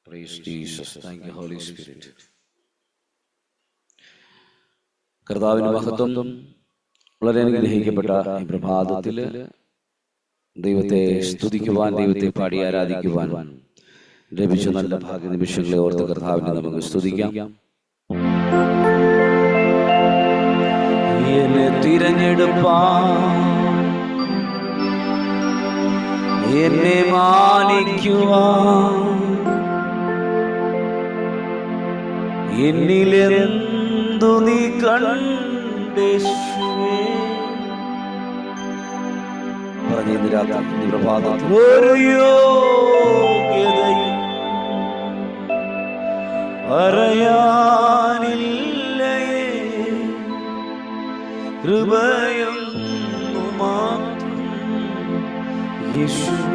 Praise Jesus. Thank you, Holy Spirit. കർത്താവിന്റെ മഹത്വം വളരെ അനുഗ്രഹിക്കപ്പെട്ട ഈ പ്രഭാതത്തിൽ ദൈവത്തെ സ്തുതിക്കുവാൻ, ദൈവത്തെ പാടി ആരാധിക്കുവാൻ ലഭിച്ച നല്ല ഭാഗ്യ നിമിഷങ്ങളെ ഓർത്ത് കർത്താവിനെ നമുക്ക് സ്തുതിക്കാം. എന്നെ തിരഞ്ഞെടുപ്പാൻ, എന്നെ മാനിക്കുവാൻ, എന്നിലെന്തു നീ കണ്ടേശുവേ. പറഞ്ഞ രാത്രി പ്രഭാതത്തിൽ ഒരു യോഗ്യതയും പറയാനില്ലേ, കൃപയൊന്നു മാത്രം യേശുവേ.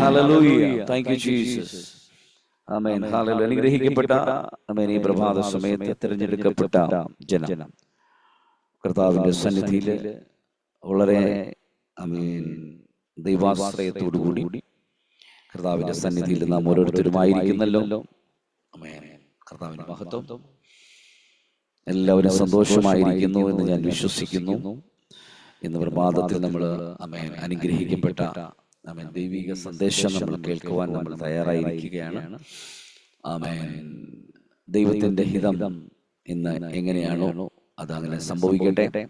Hallelujah. Thank you, Jesus. Amen. Hallelujah. അനുഗ്രഹിക്കപ്പെട്ട ഈ പ്രഭാത സമയത്ത് തിരഞ്ഞെടുക്കപ്പെട്ട ജനം കർത്താവിന്റെ സന്നിധിയിൽ വളരെ ദൈവാശ്രയത്തോടുകൂടി കർത്താവിന്റെ സന്നിധിയിൽ നാം ഓരോരുത്തരുമായിരിക്കുന്നല്ലോ. കർത്താവിന്റെ മഹത്വം. എല്ലാവരും സന്തോഷമായിരിക്കുന്നു എന്ന് ഞാൻ വിശ്വസിക്കുന്നു. ഇന്ന് പ്രഭാതത്തിൽ നമ്മൾ അനുഗ്രഹിക്കപ്പെട്ട ദൈവിക സന്ദേശം നമ്മൾ കേൾക്കുവാൻ നമ്മൾ തയ്യാറായിരിക്കുകയാണ്. ആമേൻ. ദൈവത്തിന്റെ ഹിതം ഇന്ന് എങ്ങനെയാണോ അതങ്ങനെ സംഭവിക്കട്ടെ.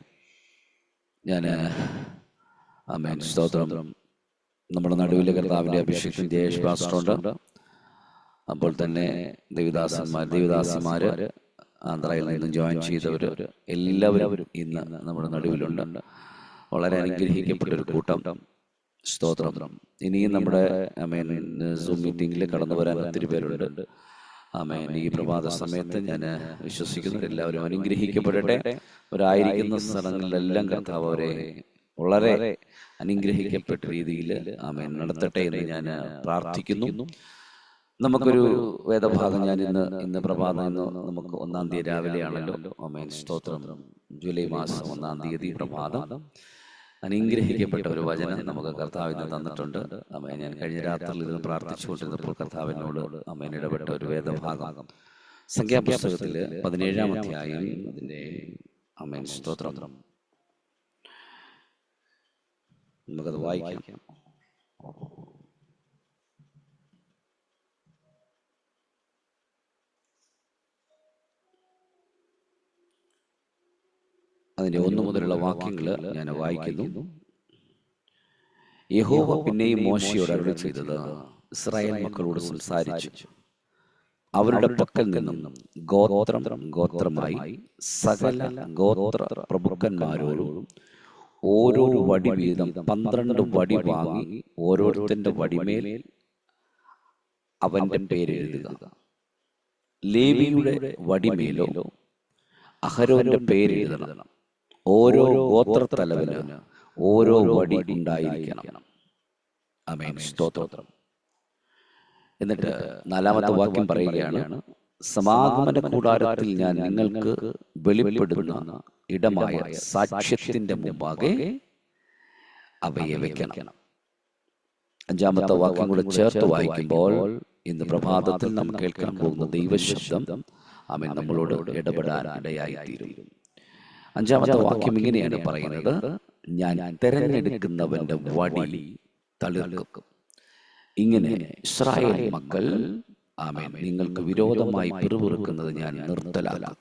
ഞാൻ ആമേൻ സ്തോത്രം. നമ്മുടെ നടുവിലെ കർത്താവിന്റെ അഭിഷേകം ജയേഷ് പാസ്റ്ററുണ്ട്. അപ്പോൾ തന്നെ ദേവദാസിമാര് ആന്ധ്രയിൽ നിന്നും ജോയിൻ ചെയ്തവർ എല്ലാവരും ഇന്ന് നമ്മുടെ നടുവിലുണ്ട്. വളരെ അനുഗ്രഹിക്കപ്പെട്ടൊരു കൂട്ടം സ്തോത്രം. ഇനിയും നമ്മുടെ സൂം മീറ്റിംഗിൽ കടന്നു വരാൻ ഒത്തിരി പേരുണ്ട്. ഈ പ്രഭാത സമയത്ത് ഞാൻ വിശ്വസിക്കുന്നു എല്ലാവരും അനുഗ്രഹിക്കപ്പെടട്ടെ. അവരായിരിക്കുന്ന സ്ഥലങ്ങളിലെല്ലാം കർത്താവ് അവരെ വളരെ അനുഗ്രഹിക്കപ്പെട്ട രീതിയിൽ നടത്തട്ടെ എന്ന് ഞാൻ പ്രാർത്ഥിക്കുന്നു. നമുക്കൊരു വേദഭാഗം ഞാൻ ഇന്ന് പ്രഭാതം നമുക്ക് 1-ാം തീയതി രാവിലെയാണല്ലോ. സ്തോത്രം. ജൂലൈ മാസം 1-ാം തീയതി പ്രഭാതം അനുഗ്രഹിക്കപ്പെട്ട ഒരു വചനം നമുക്ക് കർത്താവിന് തന്നിട്ടുണ്ട്. ഞാൻ കഴിഞ്ഞ രാത്രിയിൽ ഇരുന്ന് പ്രാർത്ഥിച്ചുകൊണ്ടിരുന്നപ്പോൾ കർത്താവിനോട് ഇടപെട്ട ഒരു വേദഭാഗം സംഖ്യാപുസ്തകത്തില് 17-ാം അധ്യായം അതിന്റെ സ്തോത്രം നമുക്കത് വായിക്കാം. അതിന്റെ 1 മുതലുള്ള വാക്യങ്ങൾ ഞാൻ വായിക്കുന്നു. യഹോവ പിന്നെയും മോശയോട് അരുളി ചെയ്തത്, ഇസ്രായേൽ മക്കളോട് സംസാരിച്ചു അവരുടെ പക്കൽ നിന്നും ഗോത്രമായി സകല ഗോത്ര പ്രഭുക്കന്മാരോടും ഓരോ വടി വീതം 12 വടി വാങ്ങി ഓരോരുത്തന്റെ വടിമേൽ അവന്റെ പേരെഴുതുക. ലേവിയുടെ വടിമേലോ അഹരോന്റെ പേരെഴുതണം. ഓരോ ഗോത്രത്തലവന് ഓരോ വടി ഉണ്ടായിരിക്കണം. ആമേൻ. സ്തോത്രം. എന്നിട്ട് 4-ാമത്തെ വാക്യം പറയുകയാണ്, സമാഗമന കൂടാരത്തിൽ ഞാൻ നിങ്ങൾക്ക് വെളിപ്പെടുന്ന ഇടമായ സാക്ഷ്യത്തിന്റെ മുമ്പാകെ അവയെ വെക്കണം. 5-ാമത്തെ വാക്യം കൂടെ ചേർത്ത് വായിക്കുമ്പോൾ ഇന്ന് പ്രഭാതത്തിൽ നാം കേൾക്കാൻ പോകുന്ന ദൈവശബ്ദം നമ്മളോട് ഇടപെടാൻ ഇടയായിത്തീരും. 5-ാമത്തെ വാക്യം ഇങ്ങനെയാണ് പറയുന്നത്, ഞാൻ തെരഞ്ഞെടുക്കുന്നവന്റെ വടി തളിർക്കും. ഇങ്ങനെ ഇസ്രായേൽ മക്കൾ നിങ്ങൾക്ക് വിരോധമായി പിറുപിറുക്കുന്നത് ഞാൻ നിർത്തലാക്കും.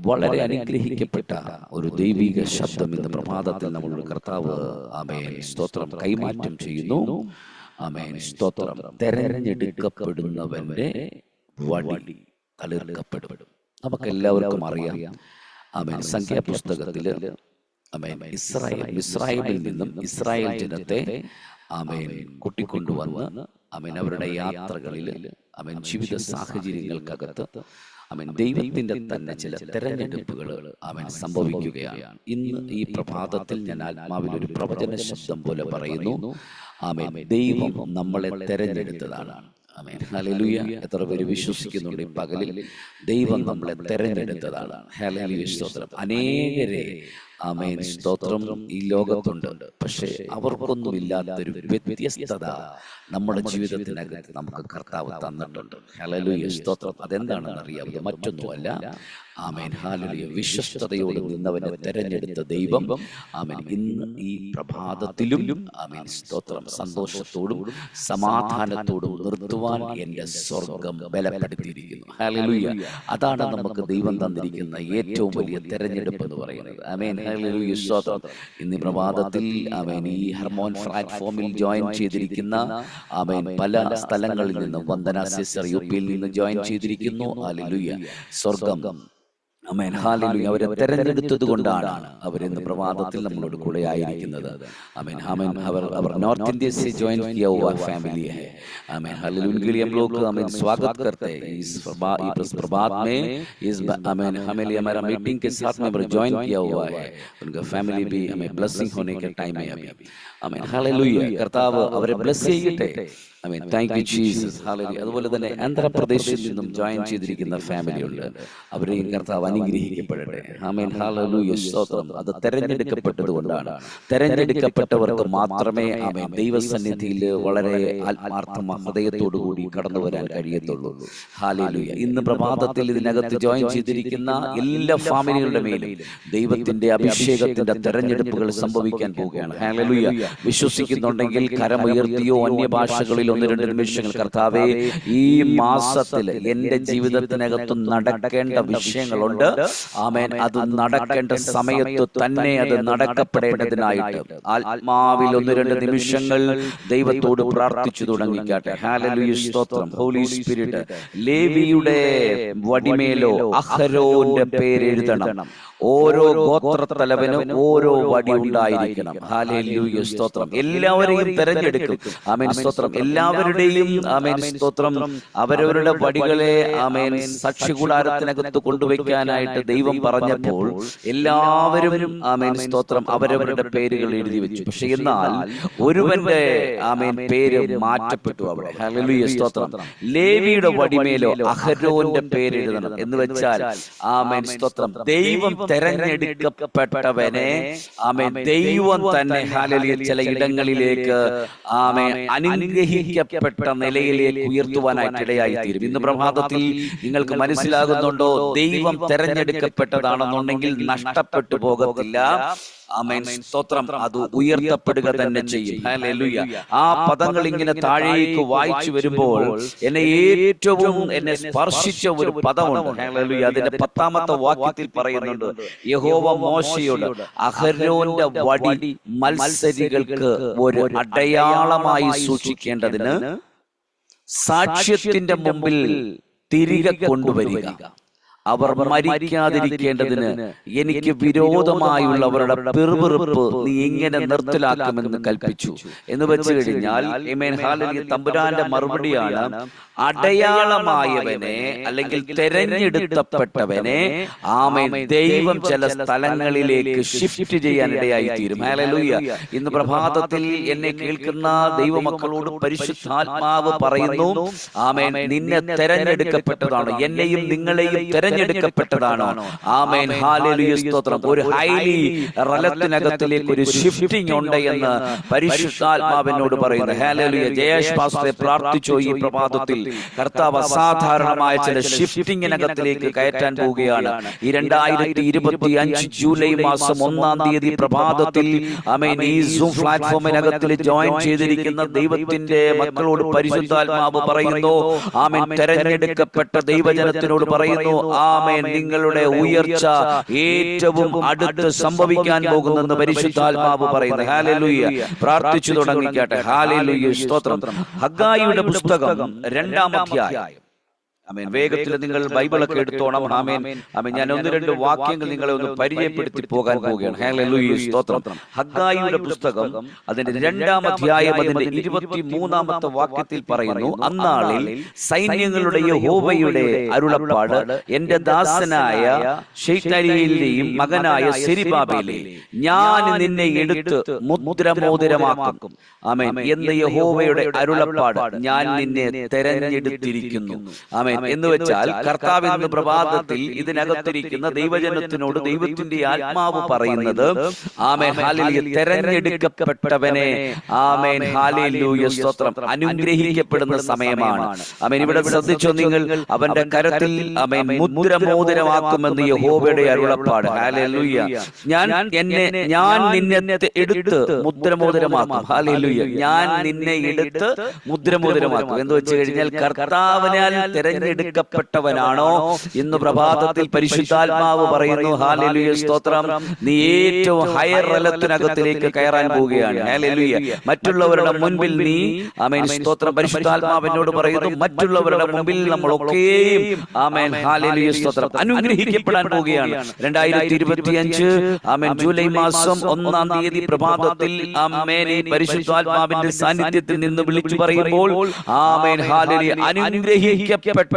വളരെ അനുഗ്രഹിക്കപ്പെട്ട ഒരു ദൈവിക ശബ്ദം ഇന്ന് പ്രഭാതത്തിൽ നമ്മളുടെ കർത്താവ് സ്തോത്രം കൈമാറ്റം ചെയ്യുന്നു. സ്തോത്രം. തെരഞ്ഞെടുക്കപ്പെടുന്നവന്റെ വടി തളിർക്കപ്പെടും. നമുക്കെല്ലാവർക്കും അറിയാം. സംഖ്യാപുസ്തകത്തില് ഇസ്രായേലിൽ നിന്നും ഇസ്രായേൽ ജനത്തെ കൂട്ടിക്കൊണ്ടുവന്ന് അവരുടെ യാത്രകളിൽ ജീവിത സാഹചര്യങ്ങൾക്കകത്ത് ദൈവത്തിന്റെ തന്നെ ചില തെരഞ്ഞെടുപ്പുകൾ സംഭവിക്കുകയാണ്. ഇന്ന് ഈ പ്രഭാതത്തിൽ ഞാൻ ആത്മാവിൽ ഒരു പ്രവചന ശബ്ദം പോലെ പറയുന്നു, ദൈവം നമ്മളെ തെരഞ്ഞെടുത്തതാണ്. ഹല്ലേലൂയ. എത്ര പേര് വിശ്വസിക്കുന്നുണ്ട് ഈ പകലിൽ ദൈവം നമ്മളെ തെരഞ്ഞെടുത്തതാണ്? ഹല്ലേലൂയ. സ്തോത്രം. അനേകരെ സ്തോത്രം ഈ ലോകത്തുണ്ട്. പക്ഷെ അവർക്കൊന്നും ഇല്ലാത്തൊരു വ്യത്യസ്തത നമ്മുടെ ജീവിതത്തിനകത്ത് നമുക്ക് കർത്താവ് തന്നിട്ടുണ്ട്. ഹല്ലേലൂയ. സ്തോത്രം. അതെന്താണെന്ന് അറിയാവുന്നത് മറ്റൊന്നുമല്ല. ഹല്ലേലൂയ. വിശ്വസ്തയോട് നിന്നവനെ തെരഞ്ഞെടുത്ത ദൈവം ഇന്ന് ഈ പ്രഭാതത്തിലും സ്തോത്രം സന്തോഷത്തോടും സമാധാനത്തോടും നിർത്തുവാൻ എന്റെ സ്വർഗം ബലപ്പെടുത്തിയിരിക്കുന്നു. ഹല്ലേലൂയ. അതാണ് നമുക്ക് ദൈവം തന്നിരിക്കുന്ന ഏറ്റവും വലിയ തെരഞ്ഞെടുപ്പ് എന്ന് പറയുന്നത്. ഹല്ലേലൂയ. സ്തോത്രം. ഇന്ന് പ്രഭാതത്തിൽ ഈ ഹർമോൻ പ്ലാറ്റ്ഫോമിൽ ജോയിൻ ചെയ്തിരിക്കുന്ന പല സ്ഥലങ്ങളിൽ നിന്നും വന്ദന സിസ്റ്റർ യുപിയിൽ നിന്ന് ജോയിൻ ചെയ്തിരിക്കുന്നു. ഹല്ലേലൂയ. സ്വർഗം ഹാലലൂയ. അവരെ തെരഞ്ഞെടുത്തത് കൊണ്ടാണ് അവരിന്ന് പ്രഭാതത്തിൽ നമ്മളോട് കൂടെ ആയിരിക്കുന്നത്. അവർ नॉर्थ इंडिया से ज्वाइन किया हुआ फैमिली है. उनके लिए हम लोग स्वागत करते हैं इस प्रभात में. इस हमें हमारा मीटिंग के साथ में ज्वाइन किया हुआ है. उनका फैमिली भी हमें ब्लेसिंग होने के टाइम है अभी. हालेलुया. കർത്താവ് അവരെ ബ്ലെസ് ചെയ്യട്ടെ. Thank you Jesus. ഹല്ലേലൂയ. അതുപോലെ തന്നെ ആന്ധ്രാപ്രദേശിൽ നിന്നും ജോയിൻ ചെയ്തിരിക്കുന്ന ഫാമിലി ഉണ്ട്. അവരെയും കർത്താവ് അനുഗ്രഹിക്കപ്പെടട്ടെ. ഹല്ലേലൂയ. സ്തോത്രം. അത് തെരഞ്ഞെടുക്കപ്പെട്ടത് കൊണ്ടാണ്. തെരഞ്ഞെടുക്കപ്പെട്ടവർക്ക് മാത്രമേ ദൈവസന്നിധിയിൽ വളരെ ആത്മാർത്ഥ ഹൃദയത്തോടു കൂടി കടന്നു വരാൻ കഴിയത്തുള്ളൂ. ഹല്ലേലൂയ. ഇന്ന് പ്രഭാതത്തിൽ ഇതിനകത്ത് ജോയിൻ ചെയ്തിരിക്കുന്ന എല്ലാ ഫാമിലികളുടെ മേലും ദൈവത്തിന്റെ അഭിഷേകത്തിന്റെ തെരഞ്ഞെടുപ്പുകൾ സംഭവിക്കാൻ പോവുകയാണ്. ഹല്ലേലൂയ. വിശ്വസിക്കുന്നുണ്ടെങ്കിൽ കരമുയർത്തിയോ അന്യഭാഷകളിൽ 1-2 നിമിഷങ്ങൾ കർത്താവേ, ഈ മാസത്തിൽ എന്റെ ജീവിതത്തിനകത്ത് നടക്കേണ്ട വിഷയങ്ങളുണ്ട്. അത് നടക്കേണ്ട സമയത്ത് തന്നെ അത് നടക്കപ്പെടേണ്ടതിനായിട്ട് ആത്മാവിൽ 1-2 നിമിഷങ്ങൾ ദൈവത്തോട് പ്രാർത്ഥിച്ചു തുടങ്ങിക്കാട്ടെ. ഹല്ലേലൂയ. സ്തോത്രം. Holy spirit. ലേവിയുടെ വടിമേലോ അഹരോന്റെ പേരെഴുതണം. ഓരോ ഗോത്രത്തലവനും ഓരോ വടി ഉണ്ടായിരിക്കണം. ഹല്ലേലൂയ, സ്തോത്രം. എല്ലാവരെയും തെരഞ്ഞെടുക്കും. ആമേൻ, സ്തോത്രം. എല്ലാവരുടെയും ആമേൻ, സ്തോത്രം, അവരവരുടെ വടികളെ ആമേൻ സാക്ഷികൂടാരത്തിനകത്ത് കൊണ്ടുവയ്ക്കാനായിട്ട് ദൈവം പറഞ്ഞപ്പോൾ എല്ലാവരും ആമേൻ, സ്തോത്രം, അവരവരുടെ പേരുകൾ എഴുതി വെച്ചു. പക്ഷെ എന്നാൽ ഒരുവന്റെ ആമേൻ പേര് മാറ്റപ്പെട്ടു അവിടെ. ഹല്ലേലൂയ, സ്തോത്രം. ലേവിയുടെ വടിമേലോ അഹരോന്റെ പേര് എഴുതണം എന്ന് വെച്ചാൽ ആമേൻ, സ്തോത്രം, ദൈവം തെരഞ്ഞെടുക്കപ്പെട്ടവനെ ആമേൻ ദൈവം തന്നെ ഹല്ലേലൂയ ചില ഇടങ്ങളിലേക്ക് ആമേൻ അനുഗ്രഹിക്കപ്പെട്ട നിലയിലേക്ക് ഉയർത്തുവാനായിട്ട് ഇടയായി തീരും. ഇന്ന് പ്രഭാതത്തിൽ നിങ്ങൾക്ക് മനസ്സിലാകുന്നുണ്ടോ? ദൈവം തെരഞ്ഞെടുക്കപ്പെട്ടതാണെന്നുണ്ടെങ്കിൽ നഷ്ടപ്പെട്ടു പോകത്തില്ല. ആമേൻ, സ്തോത്രം. അത് ഉയർത്തപ്പെടുക തന്നെ ചെയ്യും. ഹല്ലേലൂയ. ആ പദങ്ങൾ ഇങ്ങനെ താഴേക്ക് വായിച്ചു വരുമ്പോൾ എന്നെ സ്പർശിച്ച ഒരു പദമുണ്ട്. ഹല്ലേലൂയ. അതിന്റെ 10ാമത്തെ വാക്യത്തിൽ പറയുന്നുണ്ട്, യഹോവ മോശയോട് അഹരോന്റെ വടി മത്സരികൾക്ക് ഒരു അടയാളമായി സൂക്ഷിക്കേണ്ടതിന് സാക്ഷ്യത്തിന്റെ മുമ്പിൽ തിരികെ കൊണ്ടുവരിക. അവർ മരിക്കാതിരിക്കേണ്ടതിന് എനിക്ക് വിരോധമായുള്ളവരുടെ പിറുപിറുപ്പ് നീ ഇങ്ങനെ നിർത്തലാക്കുമെന്ന് കൽപ്പിച്ചു എന്ന് വെച്ച് കഴിഞ്ഞാൽ തമ്പുരാന്റെ മറുപടിയാണ്, അടയാളമായവനെ അല്ലെങ്കിൽ തെരഞ്ഞെടുക്കപ്പെട്ടവനെ ആമേൻ ദൈവം ചില സ്ഥലങ്ങളിലേക്ക് ഷിഫ്റ്റ് ചെയ്യാനിടയായി തീരും. ഹല്ലേലൂയ. ഇന്ന് പ്രഭാതത്തിൽ എന്നെ കേൾക്കുന്ന ദൈവമക്കളോട് പരിശുദ്ധാത്മാവ് പറയുന്നു, ആമേൻ നിന്നെ തെരഞ്ഞെടുക്കപ്പെട്ടതാണ്, എന്നെയും നിങ്ങളെയും തെരഞ്ഞെടുക്കപ്പെട്ടതാണ്. ആമേൻ, ഹല്ലേലൂയ, സ്തോത്രം. ഒരു ഹൈലി റലത്തിനകത്തിലേക്ക് ഒരു ഷിഫ്റ്റിംഗ് ഉണ്ട് എന്ന് പരിശുദ്ധാത്മാവിനോട് പറയുന്നു. ഹല്ലേലൂയ. ജയേഷ് പാസ്റ്ററെ പ്രാർത്ഥിച്ചോ ഈ പ്രഭാതത്തിൽ കർത്താവ് അസാധാരണമായ ചില ഷിഫ്റ്റിംഗിനകത്തിലേക്ക് കയറ്റാൻ പോവുകയാണ്. ഈ 2025 ജൂലൈ മാസം 1-ാം തീയതി പ്രഭാതത്തിൽ ആമേൻ ഈ സൂം പ്ലാറ്റ്ഫോമിനകത്തിൽ ജോയിൻ ചെയ്തിരിക്കുന്ന ദൈവത്തിന്റെ മക്കളോട് പരിശുദ്ധാത്മാവ് പറയുന്നു, ആമേൻ തെരഞ്ഞെടുക്കപ്പെട്ട ദൈവജനത്തിനോട് പറയുന്നു, ആമേൻ നിങ്ങളുടെ ഉയർച്ച ഏറ്റവും അടുത്ത് സംഭവിക്കാൻ പോകുന്നെന്ന് പരിശുദ്ധാത്മാവ് പറയുന്നു. ഹല്ലേലൂയ. പ്രാർത്ഥിച്ചു തുടങ്ങിക്കട്ടെ. ഹല്ലേലൂയ, സ്തോത്രം. ഹഗ്ഗായിയുടെ പുസ്തകം 2-ാം അധ്യായം. ആമേൻ. വേഗത്തിൽ നിങ്ങൾ ബൈബിളൊക്കെ എടുത്തോണം. ആമേൻ, ആമേൻ. ഞാൻ 1-2 വാക്യങ്ങൾ നിങ്ങളെ ഒന്ന് പരിചയപ്പെടുത്തി പോകാൻ പോവുകയാണ്. ഹല്ലേലൂയ, സ്തോത്രം. ഹഗ്ഗായിയുടെ പുസ്തകം അതിന്റെ 2-ാം അധ്യായം അതിന്റെ 23-ാമത്തെ വാക്യത്തിൽ പറയുന്നു, അന്നാളിൽ സൈന്യങ്ങളുടെ യഹോവയുടെ അരുളപ്പാട് എന്റെ ദാസനായ ശെയൽതീയേലിന്റെയും മകനായ സെരുബ്ബാബേലേ, ഞാൻ നിന്നെ എടുത്ത് മുദ്രമോതിരമാക്കും. ആമേൻ എന്ന് യഹോവയുടെ അരുളപ്പാട്, ഞാൻ നിന്നെ തെരഞ്ഞെടുത്തിരിക്കുന്നു. ആമേൻ എന്ന് വെച്ചാൽ കർത്താവ് ഇന്ന് പ്രഭാതത്തിൽ ഇതിനകത്തിരിക്കുന്ന ദൈവജനത്തിനോട് ദൈവത്തിന്റെ ആത്മാവ് പറയുന്നത്, ആമേൻ ഹല്ലേലൂയ, തെരഞ്ഞെടുക്കപ്പെട്ടവനെ ആമേൻ ഹല്ലേലൂയ, സ്തോത്രം, അനുഗ്രഹിക്കപ്പെടുന്ന സമയമാണ്. ആമേൻ. ഇവിടെ ശ്രദ്ധിച്ചോ നിങ്ങൾ, അവന്റെ കരത്തിൽ ആമേൻ മുദ്രമോതിരമാക്കുമെന്ന് യഹോവയുടെ അരുളപ്പാട്. ഹല്ലേലൂയ. ഞാൻ നിന്നെ എടുത്ത് മുദ്രമോതിരമാക്കും. ഹല്ലേലൂയ. ഞാൻ നിന്നെ എടുത്ത് മുദ്രമോതിരമാക്കും എന്ന് വെച്ച് കഴിഞ്ഞാൽ കർത്താവിനാൽ തെരഞ്ഞെടുക്കപ്പെട്ടവനാണോ? ഇന്ന് പ്രഭാതത്തിൽ പരിശുദ്ധാത്മാവ് പറയുന്നു, ഹല്ലേലൂയ, സ്തോത്രം, നീ ഏറ്റവും ഹയർ റലത്തിനകത്തിലേക്ക് കയറാൻ പോവുകയാണ്. ഹല്ലേലൂയ. മറ്റുള്ളവരുടെ മുൻപിൽ നീ ആമേൻ, സ്തോത്രം, പരിശുദ്ധാത്മാവിനോട് പറയുന്നു, മറ്റുള്ളവരുടെ മുമ്പിൽ നമ്മളൊക്കെയും ആമേൻ ഹല്ലേലൂയ, സ്തോത്രം, അനുഗ്രഹിക്കപ്പെടാൻ പോവുകയാണ്. 2025 ആമേൻ ജൂലൈ മാസം 1-ാം തീയതി പ്രഭാതത്തിൽ ആമേൻ ഈ പരിശുദ്ധാത്മാവിന്റെ സാന്നിധ്യത്തിൽ നിന്ന് വിളിച്ചു പറയുമ്പോൾ ആമേൻ ഹല്ലേലൂയ, അനുഗ്രഹിക്കപ്പെട്ടവനെ,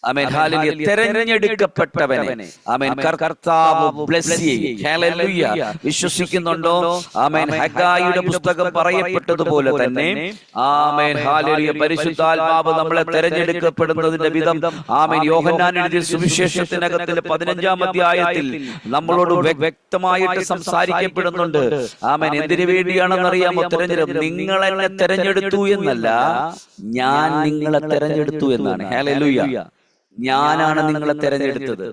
ആമേൻ ഹല്ലേലൂയ, തെരഞ്ഞെടുക്കപ്പെട്ടവനെ, ആമേൻ കർത്താവ് ബ്ലെസ് ചെയ്യും. ഹല്ലേലൂയ. വിശ്വസിക്കുന്നുണ്ടോ? ആമേൻ. ഹഗ്ഗായിയുടെ പുസ്തകം പറയപ്പെട്ടതുപോലെ തന്നെ ആമേൻ ഹല്ലേലൂയ, പരിശുദ്ധാത്മാവ് നമ്മളെ തെരഞ്ഞെടുക്കപ്പെടുന്നതിന്റെ വിധം ആമേൻ യോഹന്നാൻ എഴുതിയ സുവിശേഷത്തിനകത്തിലെ 15-ാം അധ്യായത്തിൽ നമ്മളോട് വ്യക്തമായിട്ട് സംസാരിക്കപ്പെടുന്നുണ്ട്. ആമേൻ. എന്തിനു വേണ്ടിയാണെന്നറിയാമോ തെരഞ്ഞെടുപ്പ്? നിങ്ങൾ എന്നെ തെരഞ്ഞെടുത്തു എന്നല്ല, ഞാൻ നിങ്ങളെ തെരഞ്ഞെടുത്തു എന്നാണ്. ഹല്ലേലൂയ. ഞാനാണ് നിങ്ങളെ തെരഞ്ഞെടുത്തത്.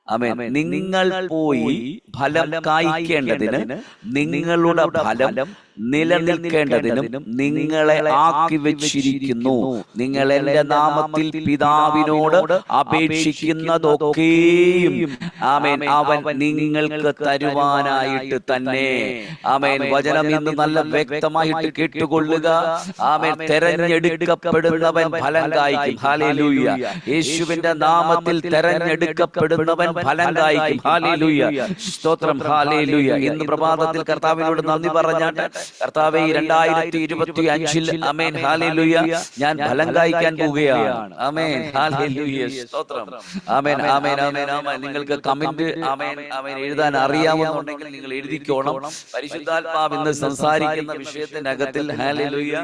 ആമേൻ. നിങ്ങൾ പോയി ഫലം കായ്ക്കേണ്ടതിന് നിങ്ങളുടെ ഫലം നിലനിൽക്കേണ്ടതിനും നിങ്ങളെ ആക്കി വെച്ചിരിക്കുന്നു. നിങ്ങൾ എന്റെ നാമത്തിൽ പിതാവിനോട് അപേക്ഷിക്കുന്നതൊക്കെയും ആമേൻ അവൻ നിങ്ങൾക്ക് തരുവാനായിട്ട് തന്നെ. ആമേൻ. വചനം ഇന്ന് നല്ല വ്യക്തമായിട്ട് കേട്ടുകൊള്ളുക. ആമേൻ. തെരഞ്ഞെടുക്കപ്പെടുന്നവൻ ഫലം കായ്ക്കും. ഹല്ലേലൂയ. യേശുവിന്റെ നാമത്തിൽ തെരഞ്ഞെടുക്കപ്പെടുന്നവൻ ഫലം കായ്ക്കും. ഹല്ലേലൂയ. സ്തോത്രം. ഹല്ലേലൂയ. ഇന്ന് പ്രഭാതത്തിൽ കർത്താവിനോട് നന്ദി പറഞ്ഞാട്ട്, കർത്താവേ 2025 ആമേൻ ഹല്ലേലൂയ ഞാൻ ഫലം കായ്ക്കാൻ പോവുകയാണ്. Amen hallelujah. സ്തോത്രം. ആമേൻ ആമേൻ ആമേൻ ആമേൻ. നിങ്ങൾക്ക് കമന്റ് ആമേൻ ആമേൻ എഴുതാൻ അറിയാവുന്നുണ്ടെങ്കിൽ നിങ്ങൾ എഴുതിക്കോണം. പരിശുദ്ധാത്മാവ് ഇന്ന് സംസാരിക്കുന്ന വിഷയത്തിനകത്തിൽ ഹല്ലേലൂയ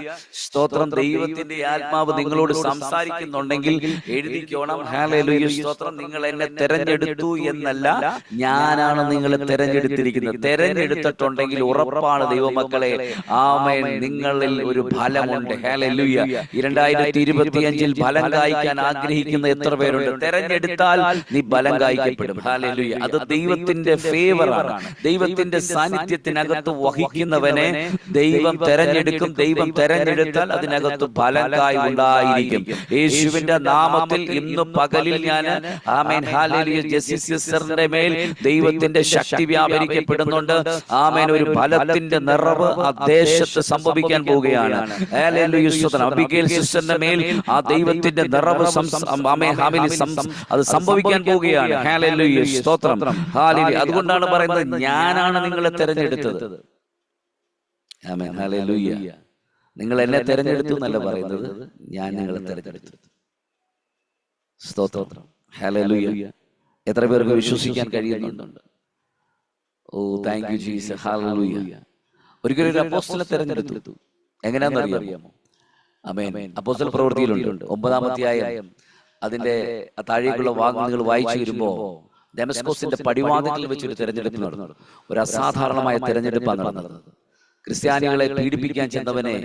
സ്തോത്രം ദൈവത്തിന്റെ ആത്മാവ് നിങ്ങളോട് സംസാരിക്കുന്നുണ്ടെങ്കിൽ എഴുതിക്കോണം. ഹല്ലേലൂയ സ്തോത്രം. നിങ്ങൾ എന്നെ തെരഞ്ഞെടുത്തു എന്നല്ല, ഞാനാണ് നിങ്ങളെ തെരഞ്ഞെടുത്തിരിക്കുന്നത്. തെരഞ്ഞെടുത്തിട്ടുണ്ടെങ്കിൽ ഉറപ്പാണ് ദൈവമക്കളെ, ആമേൻ, നിങ്ങളിൽ ഒരു ഫലമുണ്ട്. ഹല്ലേലൂയ. 2025 ഫലം കായ്ക്കാൻ ആഗ്രഹിക്കുന്ന എത്ര പേരുണ്ട്? തെരഞ്ഞെടുത്താൽ നീ ഫലം കായ്ക്കപ്പെടും. ഹല്ലേലൂയ. അത് ദൈവത്തിന്റെ ഫേവറാണ്. ദൈവത്തിന്റെ സാന്നിധ്യത്തിനകത്ത് വഹിക്കുന്നവനെ ദൈവം തെരഞ്ഞെടുക്കും. ദൈവം തെരഞ്ഞെടുത്താൽ അതിനകത്ത് ഫലം കായ് ഉണ്ടായിരിക്കും. യേശുവിന്റെ നാമത്തിൽ ഇന്ന് പകലിൽ ഞാൻ ആമേൻ ഹല്ലേലൂയ ജെസ്സി സിസ്റ്ററിന്റെ മേൽ ദൈവത്തിന്റെ ശക്തി വ്യാപരിക്കപ്പെടുന്നുണ്ട്. ആമേൻ. ഒരു ഫലത്തിന്റെ നിറവ് ആ ദേശത്ത് സംഭവിക്കാൻ പോവുകയാണ്. ഹല്ലേലൂയ സ്തോത്രം. അബിഗേൽ സിസ്റ്ററിന്റെ മേൽ ആ ദൈവത്തിന്റെ നിറവ് അത് സംഭവിക്കാൻ പോവുകയാണ്. ഹല്ലേലൂയ സ്തോത്രം. ഹല്ലേലൂയ. അതുകൊണ്ടാണ് പറയുന്നത്, ഞാനാണ് നിങ്ങളെ തെരഞ്ഞെടുത്തത്. Amen hallelujah. നിങ്ങൾ എന്നെ തെരഞ്ഞെടുത്തു എന്നല്ല പറയുന്നത്, ഞാൻ നിങ്ങളെ തെരഞ്ഞെടുത്തു. സ്തോത്രം. ഹല്ലേലൂയ. എത്ര പേർക്ക് വിശ്വസിക്കാൻ കഴിയുന്നുണ്ട്? ഓ താങ്ക് യു ജീസസ്. ഹല്ലേലൂയ. ഒരിക്കലും ഒരു അപ്പോസ്തലനെ തെരഞ്ഞെടുത്തു. എങ്ങനെയാണെന്ന് അറിയാമോ? ആമേൻ. അപ്പോസ്തല പ്രവൃത്തിയിലുണ്ട് 9-ാം അധ്യായം അതിന്റെ താഴേക്കുള്ള വാഗ്ദത്തങ്ങൾ വായിച്ചു വരുമ്പോ ദമസ്കോസിന്റെ പടിവാതിലിൽ വെച്ചൊരു തെരഞ്ഞെടുപ്പ് നടന്നു. ഒരു അസാധാരണമായ തെരഞ്ഞെടുപ്പാണ് നടന്നത്. ക്രിസ്ത്യാനികളെ പീഡിപ്പിക്കാൻ ചെന്നവനെ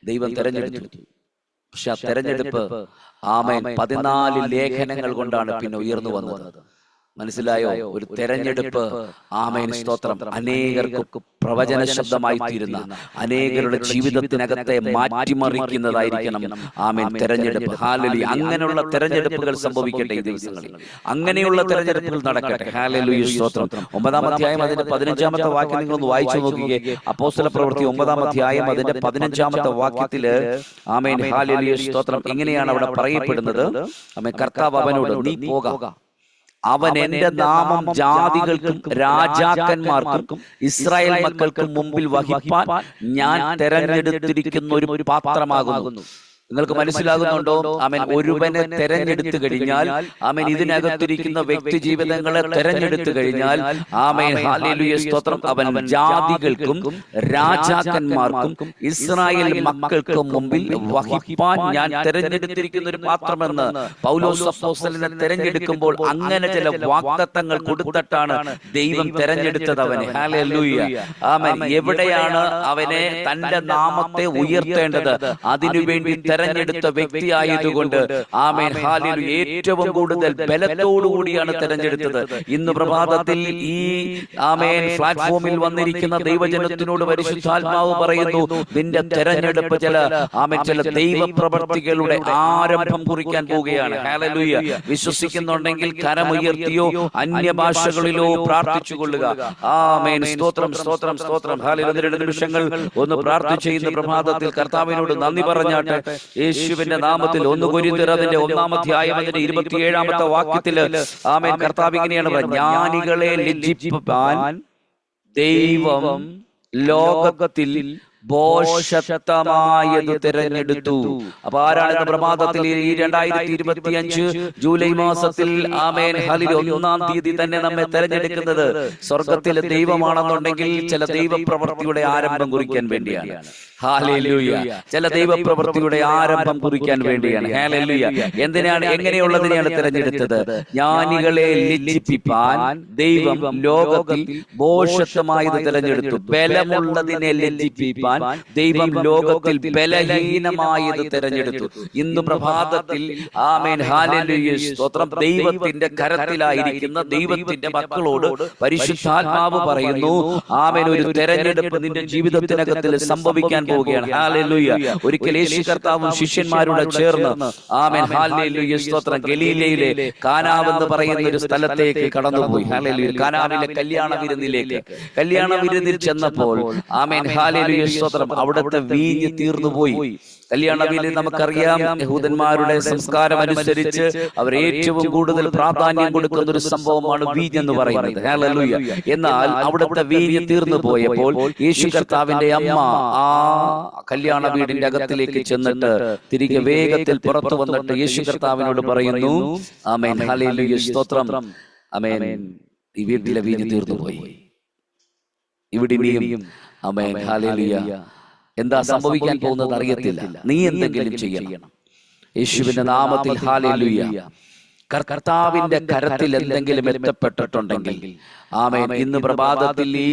ദൈവം തെരഞ്ഞെടുത്തു. പക്ഷെ ആ തെരഞ്ഞെടുപ്പ് ആമേൻ 14 ലേഖനങ്ങൾ കൊണ്ടാണ് പിന്നെ ഉയർന്നു വന്നത്. മനസ്സിലായോ? ഒരു തെരഞ്ഞെടുപ്പ് ആമേൻ സ്തോത്രം അനേകർക്ക് പ്രവചന ശബ്ദമായി തീരുന്ന, അനേകരുടെ ജീവിതത്തിനകത്തെ മാറ്റിമറിക്കുന്നതായിരിക്കണം ആമേൻ തെരഞ്ഞെടുപ്പ്. ഹല്ലേലൂയ. അങ്ങനെയുള്ള തെരഞ്ഞെടുപ്പുകൾ സംഭവിക്കട്ടെ ഈ ദിവസങ്ങളിൽ. അങ്ങനെയുള്ള തെരഞ്ഞെടുപ്പുകൾ നടക്കട്ടെ. ഹല്ലേലൂയ സ്തോത്രം. 9-ാം അധ്യായം അതിന്റെ 15-ാമത്തെ വാക്യം നിങ്ങളൊന്ന് വായിച്ചു നോക്കിക്കേ. അപ്പോസ്തല പ്രവൃത്തി 9-ാം അധ്യായം അതിന്റെ 15-ാമത്തെ വാക്യത്തില് ആമേൻ ഹല്ലേലൂയ സ്തോത്രം ഇങ്ങനെയാണ് അവിടെ പറയപ്പെടുന്നത്. ആമേൻ. കർത്താവ് അവനോട്, നീ പോകാം, അവൻ എന്റെ നാമം ജാതികൾക്കും രാജാക്കന്മാർക്കും ഇസ്രായേൽ മക്കൾക്കും മുമ്പിൽ വഹിപ്പാൻ ഞാൻ തെരഞ്ഞെടുത്തിരിക്കുന്ന ഒരു പാത്രമാകുന്നു. നിങ്ങൾക്ക് മനസ്സിലാകുന്നുണ്ടോ? ആമേൻ. ഒരുവനെ തെരഞ്ഞെടുത്തു കഴിഞ്ഞാൽ, ആമേൻ, ഇതിനകത്തിരിക്കുന്ന വ്യക്തി ജീവിതങ്ങളെ തെരഞ്ഞെടുത്തു കഴിഞ്ഞാൽ, ആമേൻ ഹല്ലേലൂയ സ്തോത്രം, അവൻ ജാതികൾക്കും രാജാക്കന്മാർക്കും ഇസ്രായേൽ മക്കൾക്കും മുമ്പിൽ വഹിപ്പാൻ ഞാൻ തെരഞ്ഞെടുത്തിരിക്കുന്ന ഒരു പാത്രമെന്ന് പൗലോസ് അപ്പോസ്തലനെ തെരഞ്ഞെടുക്കുമ്പോൾ അങ്ങനെ ചില വാഗ്ദത്തങ്ങൾ കൊടുത്തിട്ടാണ് ദൈവം തെരഞ്ഞെടുത്തത് അവനെ. ഹല്ലേലൂയ. ആമേൻ. എവിടെയാണ് അവനെ തന്റെ നാമത്തെ ഉയർത്തേണ്ടത്? അതിനുവേണ്ടി തെരഞ്ഞെടുത്ത വ്യക്തിയായതുകൊണ്ട് ആമേൻ ഹല്ലേലൂയ ഏറ്റവും കൂടുതൽ ബലത്തോടുകൂടിയാണ് തെരഞ്ഞെടുത്തത്. ഇന്ന് പ്രഭാതത്തിൽ ഈ ആമേൻ പ്ലാറ്റ്ഫോമിൽ വന്നിരിക്കുന്ന ദൈവജനത്തിനോട് പരിശുദ്ധാത്മാവ് പറയുന്നു, നിന്റെ തെരഞ്ഞെടുപ്പ് ചില ദൈവപ്രവർത്തികളുടെ ആരംഭം കുറിക്കാൻ പോവുകയാണ്. ഹല്ലേലൂയ. വിശ്വസിക്കുന്നുണ്ടെങ്കിൽ കരമുയർത്തിയോ അന്യഭാഷകളിലോ പ്രാർത്ഥിച്ചു കൊള്ളുക. ആമേൻ. സ്തോത്രം സ്തോത്രം സ്തോത്രം. ഹല്ലേലൂയ. 2 നിമിഷങ്ങൾ ഒന്ന് പ്രാർത്ഥിച്ച് ഇന്ന് പ്രഭാതത്തിൽ കർത്താവിനോട് നന്ദി പറഞ്ഞാട്ടെ. യേശുവിന്റെ നാമത്തിൽ 1 കൊരിന്ത്യർ അതിന്റെ 1-ാം അധ്യായം അതിന്റെ 27-ാമത്തെ വാക്യത്തില് ആമേൻ കർത്താവ് ഇങ്ങനെയാണ് പറയുന്നത്, ജ്ഞാനികളെ ലജ്ജിപ്പിപ്പാൻ ദൈവം ലോകത്തിൽ ഭോഷത്വമായത് തിരഞ്ഞെടുത്തു. അപ്പൊ ആരാണെന്ന് പ്രഭാതത്തിൽ ഈ 2025 ജൂലൈ മാസത്തിൽ ആമേൻ ഹല്ലേലൂയ 1-ാം തീയതി തന്നെ നമ്മെ തെരഞ്ഞെടുക്കുന്നത് സ്വർഗത്തിലെ ദൈവമാണെന്നുണ്ടെങ്കിൽ ചില ദൈവപ്രവൃത്തിയുടെ ആരംഭം കുറിക്കാൻ വേണ്ടിയാണ്. ഹല്ലേലൂയ. ചില ദൈവപ്രവൃത്തിയുടെ ആരംഭം കുറിക്കാൻ വേണ്ടിയാണ്. ഹല്ലേലൂയ. എന്തിനാണ്, എങ്ങനെയുള്ളതിനെയാണ് തിരഞ്ഞെടുത്തത്? ജ്ഞാനികളെ ലജ്ജിപ്പിപ്പാൻ ദൈവം ലോകത്തിൽ ഭോഷത്വമായത് തിരഞ്ഞെടുത്തു. ബലമുള്ളതിനെ ലജ്ജിപ്പിപ്പാൻ ദൈവം ലോകത്തിൽ ബലഹീനമായത് തിരഞ്ഞെടുത്തു. ഇന്ന് പ്രഭാതത്തിൽ ആമേൻ ഹല്ലേലൂയ സ്തോത്രം, ദൈവത്തിന്റെ കരത്തിലായിരിക്കുന്ന ദൈവത്തിന്റെ മക്കളോട് പരിശുദ്ധാത്മാവ് പറയുന്നു, ആമേൻ, ഒരു തെരഞ്ഞെടുപ്പ് നിന്റെ ജീവിതത്തിനകത്തിൽ സംഭവിക്കാൻ പോവുകയാണ്. ഹല്ലേലൂയ. ഒരിക്കൽ യേശു കർത്താവും ശിഷ്യന്മാരോട് ചേർന്ന് ആമേൻ ഹല്ലേലൂയ സ്തോത്രം ഗലീലയിലെ കാനാവ് എന്ന് പറയുന്ന ഒരു സ്ഥലത്തേക്ക് കടന്നുപോയി. ഹല്ലേലൂയ. കാനാവിലെ കല്യാണ വിരുന്നിൽ ചെന്നപ്പോൾ ആമേൻ ഹല്ലേലൂയ സ്തോത്രം അവിടുത്തെ വീഞ്ഞ് തീർന്നുപോയി. കല്യാണ വിരുന്നിൽ നമുക്കറിയാം, യഹൂദന്മാരുടെ സംസ്കാരം അനുസരിച്ച് അവർ ഏറ്റവും കൂടുതൽ പ്രാധാന്യം കൊടുക്കുന്ന ഒരു സംഭവമാണ് വീഞ്ഞ് എന്ന് പറയുന്നത്. ഹല്ലേലൂയ. എന്നാൽ അവിടുത്തെ വീഞ്ഞ് തീർന്നു പോയപ്പോൾ യേശു കർത്താവിന്റെ അമ്മ ആ കല്യാണ വീടിന്റെ അകത്തിലേക്ക് ചെന്നിട്ട് തിരികെ വേഗത്തിൽ പുറത്തു വന്നിട്ട് യേശു കർത്താവിനോട് പറയുന്നു, ആമേൻ ഹല്ലേലൂയ സ്തോത്രം, ആമേൻ, ഈ വീട്ടിലെ വീഞ്ഞ് തീർന്നു പോയി, ഇവിടെ ഇനിയും ആമേൻ ഹല്ലേലൂയ എന്താ സംഭവിക്കാൻ പോകുന്നത് അറിയത്തില്ല, നീ എന്തെങ്കിലും ചെയ്യണം. യേശുവിന്റെ നാമത്തിൽ ഹല്ലേലൂയ. കർത്താവിന്റെ കരത്തിൽ എന്തെങ്കിലും എത്തപ്പെട്ടിട്ടുണ്ടെങ്കിൽ ആമേൻ, ഇന്ന് പ്രഭാതത്തിൽ ഈ